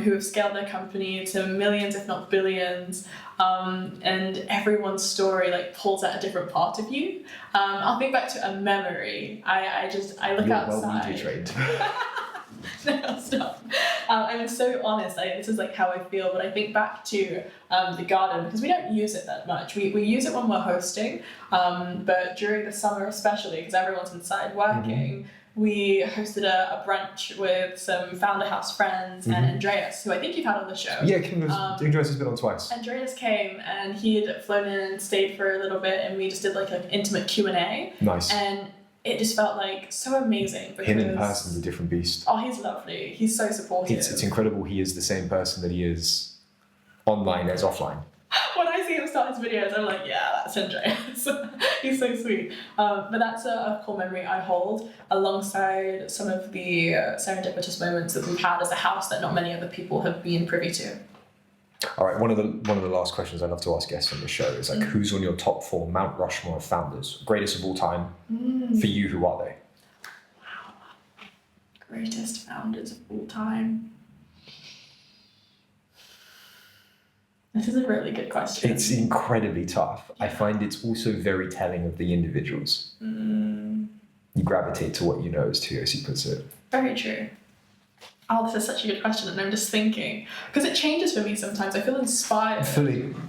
Speaker 2: who have scaled their company to millions, if not billions, and everyone's story like pulls out a different part of you. I'll think back to a memory. I look
Speaker 1: You're
Speaker 2: outside.
Speaker 1: well media trained.
Speaker 2: No, stop. I'm so honest. This is like how I feel. But I think back to the garden, because we don't use it that much. We use it when we're hosting, but during the summer especially, because everyone's inside working, we hosted a brunch with some Founder House friends and Andreas, who I think you've had on the show.
Speaker 1: Yeah, Andreas has been on twice.
Speaker 2: Andreas came, and he had flown in and stayed for a little bit, and we just did like an intimate Q&A.
Speaker 1: Nice.
Speaker 2: And it just felt like so amazing. Because,
Speaker 1: him in person's a different beast.
Speaker 2: Oh, he's lovely. He's so supportive.
Speaker 1: It's incredible he is the same person that he is online as offline.
Speaker 2: When I see him start his videos, I'm like, yeah, that's Andreas. He's so sweet. But that's a cool memory I hold alongside some of the serendipitous moments that we've had as a house that not many other people have been privy to.
Speaker 1: All right, one of the last questions I love to ask guests on the show is like, who's on your top 4 Mount Rushmore of founders? Greatest of all time. For you, who are they?
Speaker 2: Wow. Greatest founders of all time. This is a really good question.
Speaker 1: It's incredibly tough. I find it's also very telling of the individuals. You gravitate to what you know, as Toyosi puts it.
Speaker 2: Very true. Oh, this is such a good question, and I'm just thinking, because it changes for me sometimes. I feel inspired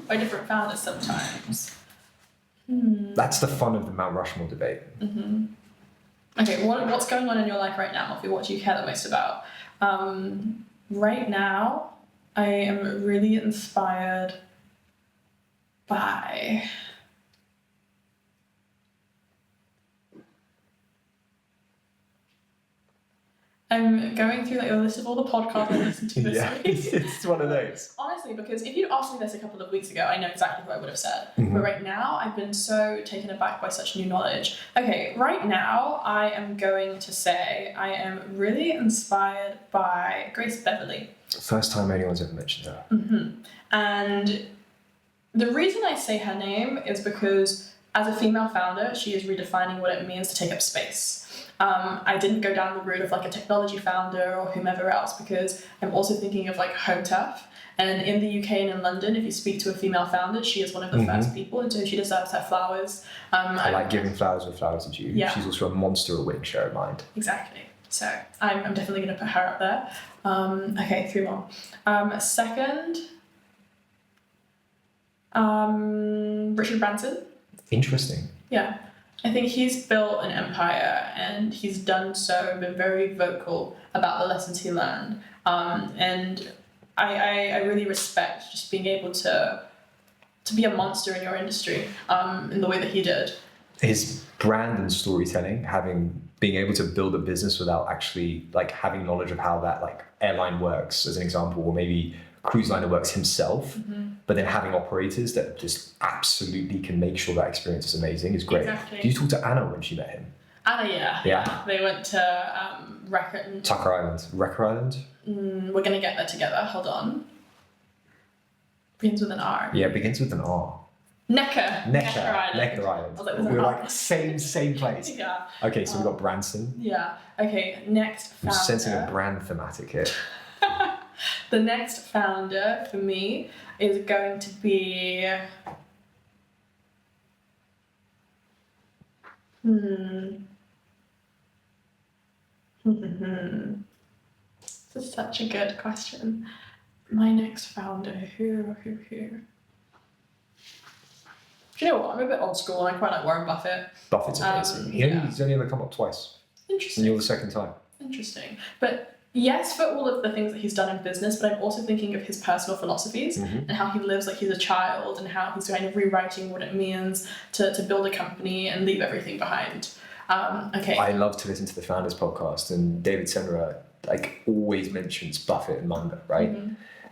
Speaker 2: by different founders sometimes.
Speaker 1: That's the fun of the Mount Rushmore debate.
Speaker 2: Okay, what's going on in your life right now, Mofi? What do you care the most about? Right now, I am really inspired by... I'm going through like a list of all the podcasts I listened to this week.
Speaker 1: It's one of those.
Speaker 2: Honestly, because if you'd asked me this a couple of weeks ago, I know exactly what I would have said. But right now, I've been so taken aback by such new knowledge. Okay, right now, I am going to say I am really inspired by Grace Beverley.
Speaker 1: First time anyone's ever mentioned her.
Speaker 2: And the reason I say her name is because as a female founder, she is redefining what it means to take up space. I didn't go down the route of like a technology founder or whomever else, because I'm also thinking of like home turf. And in the UK and in London, if you speak to a female founder, she is one of the first people, and so she deserves her flowers.
Speaker 1: I like giving flowers where flowers are due.
Speaker 2: Yeah.
Speaker 1: She's also a monster at winning share of mind.
Speaker 2: Exactly. So I'm definitely going to put her up there. Okay, 3 more. Second, Richard Branson.
Speaker 1: Interesting.
Speaker 2: Yeah. I think he's built an empire and he's done so, been very vocal about the lessons he learned. And I really respect just being able to be a monster in your industry in the way that he did.
Speaker 1: His brand and storytelling, being able to build a business without actually like having knowledge of how that like airline works, as an example, or maybe cruise liner works himself, but then having operators that just absolutely can make sure that experience is amazing is great.
Speaker 2: Exactly.
Speaker 1: Did you talk to Anna when she met him?
Speaker 2: Anna, yeah. They went to
Speaker 1: Tucker Island. Wrecker Island?
Speaker 2: We're going to get there together. Hold on. Begins with an R.
Speaker 1: Yeah, it begins with an R.
Speaker 2: Necker Island.
Speaker 1: Necker Island.
Speaker 2: I was like,
Speaker 1: we were like, same place.
Speaker 2: Yeah.
Speaker 1: Okay, so we got Branson.
Speaker 2: Yeah. Okay, next founder.
Speaker 1: I'm sensing a brand thematic here.
Speaker 2: The next founder for me is going to be... This is such a good question. My next founder, who? Do you know what? I'm a bit old school and I quite like Warren Buffett.
Speaker 1: Buffett's amazing. He's only ever come up twice.
Speaker 2: Interesting.
Speaker 1: And you're the second time.
Speaker 2: Interesting. But yes, for all of the things that he's done in business, but I'm also thinking of his personal philosophies and how he lives like he's a child and how he's kind of rewriting what it means to build a company and leave everything behind. Okay.
Speaker 1: I love to listen to the Founders podcast, and David Senra like always mentions Buffett and Munger, right?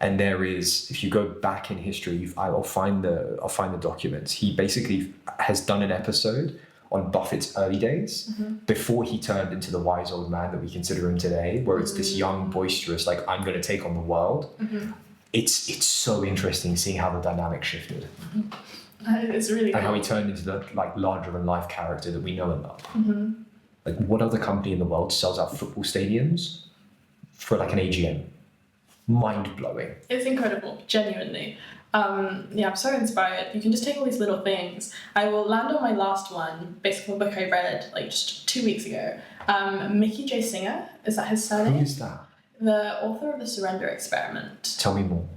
Speaker 1: And there is, if you go back in history, I'll find the documents. He basically has done an episode on Buffett's early days before he turned into the wise old man that we consider him today, where it's this young, boisterous, like, I'm going to take on the world. It's so interesting seeing how the dynamic shifted.
Speaker 2: It's really
Speaker 1: and how he turned into the like larger than life character that we know and love. Like, what other company in the world sells out football stadiums for like an AGM? Mind blowing.
Speaker 2: It's incredible, genuinely. I'm so inspired. You can just take all these little things. I will land on my last one, based on a book I read like just 2 weeks ago. Mickey J. Singer, is that his surname?
Speaker 1: Who is that?
Speaker 2: The author of The Surrender Experiment.
Speaker 1: Tell me more.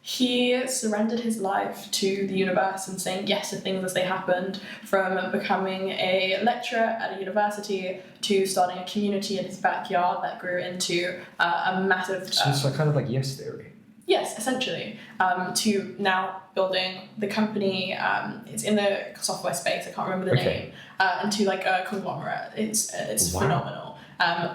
Speaker 2: He surrendered his life to the universe and saying yes to things as they happened, from becoming a lecturer at a university to starting a community in his backyard that grew into a massive...
Speaker 1: So it's like kind of like yes theory.
Speaker 2: Yes, essentially. To now building the company, it's in the software space, I can't remember the name, into like a conglomerate. It's phenomenal.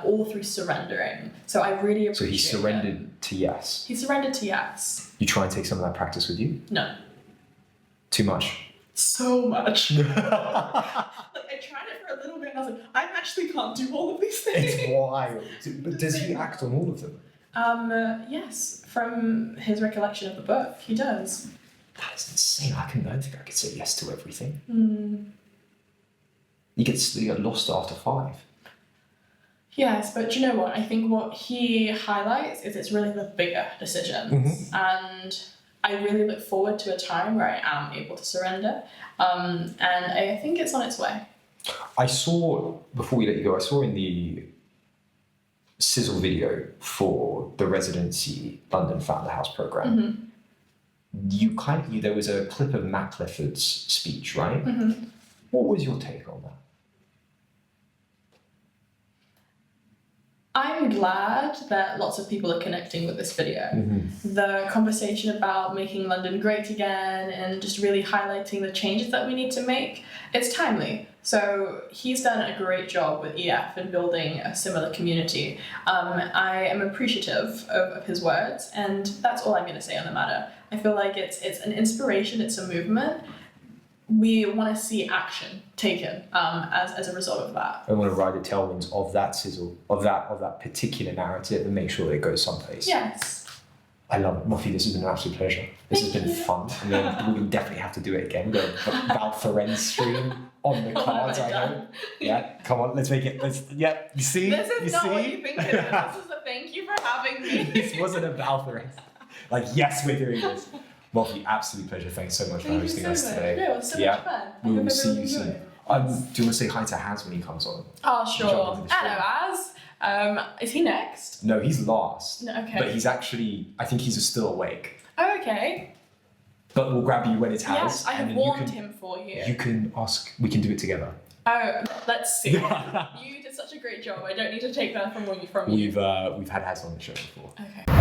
Speaker 2: All through surrendering. So I really appreciate it.
Speaker 1: So he surrendered to yes.
Speaker 2: He surrendered to yes.
Speaker 1: You try and take some of that practice with you?
Speaker 2: No.
Speaker 1: Too much?
Speaker 2: So much. Like, I tried it for a little bit and I was like, I actually can't do all of these things.
Speaker 1: It's wild. But does he act on all of them?
Speaker 2: Yes. From his recollection of the book, he does.
Speaker 1: That is insane. I don't think I could say yes to everything. You get lost after 5.
Speaker 2: Yes, but do you know what? I think what he highlights is it's really the bigger decisions. And I really look forward to a time where I am able to surrender. And I think it's on its way.
Speaker 1: I saw, before we let you go, I saw in the sizzle video for the Residency London Founder House program, there was a clip of Matt Clifford's speech, right? What was your take on that?
Speaker 2: I'm glad that lots of people are connecting with this video. The conversation about making London great again and just really highlighting the changes that we need to make, it's timely. So he's done a great job with EF in building a similar community. I am appreciative of his words, and that's all I'm going to say on the matter. I feel like it's an inspiration, it's a movement. We want to see action taken as a result of that.
Speaker 1: I want to ride the tailwinds of that sizzle, of that particular narrative, and make sure that it goes someplace.
Speaker 2: Yes.
Speaker 1: I love it. Mofi, this has been an absolute pleasure. This has been fun. We will definitely have to do it again. We've got a Val Ferenc stream on the cards, I hope. Yeah, come on, let's make it. You see?
Speaker 2: This is not
Speaker 1: see?
Speaker 2: what you think it is. This is a thank you for having me.
Speaker 1: This wasn't a Val Ferenc. Like, yes, we're doing this. Mofi, absolute pleasure. Thanks so much for hosting us today.
Speaker 2: No, it was so much fun.
Speaker 1: We will see you soon. Do you want to say hi to Haz when he comes on?
Speaker 2: Oh,
Speaker 1: Jump
Speaker 2: sure.
Speaker 1: into the stream.
Speaker 2: Hello, Az. Is he next?
Speaker 1: No, he's last.
Speaker 2: No, okay.
Speaker 1: But he's actually, I think he's still awake.
Speaker 2: Oh, okay.
Speaker 1: But we'll grab you when it's Haz.
Speaker 2: Yes, I have
Speaker 1: and then
Speaker 2: warned him for you.
Speaker 1: You can ask, we can do it together.
Speaker 2: Oh, let's see. You did such a great job. I don't need to take that from you.
Speaker 1: We've had Haz on the show before.
Speaker 2: Okay.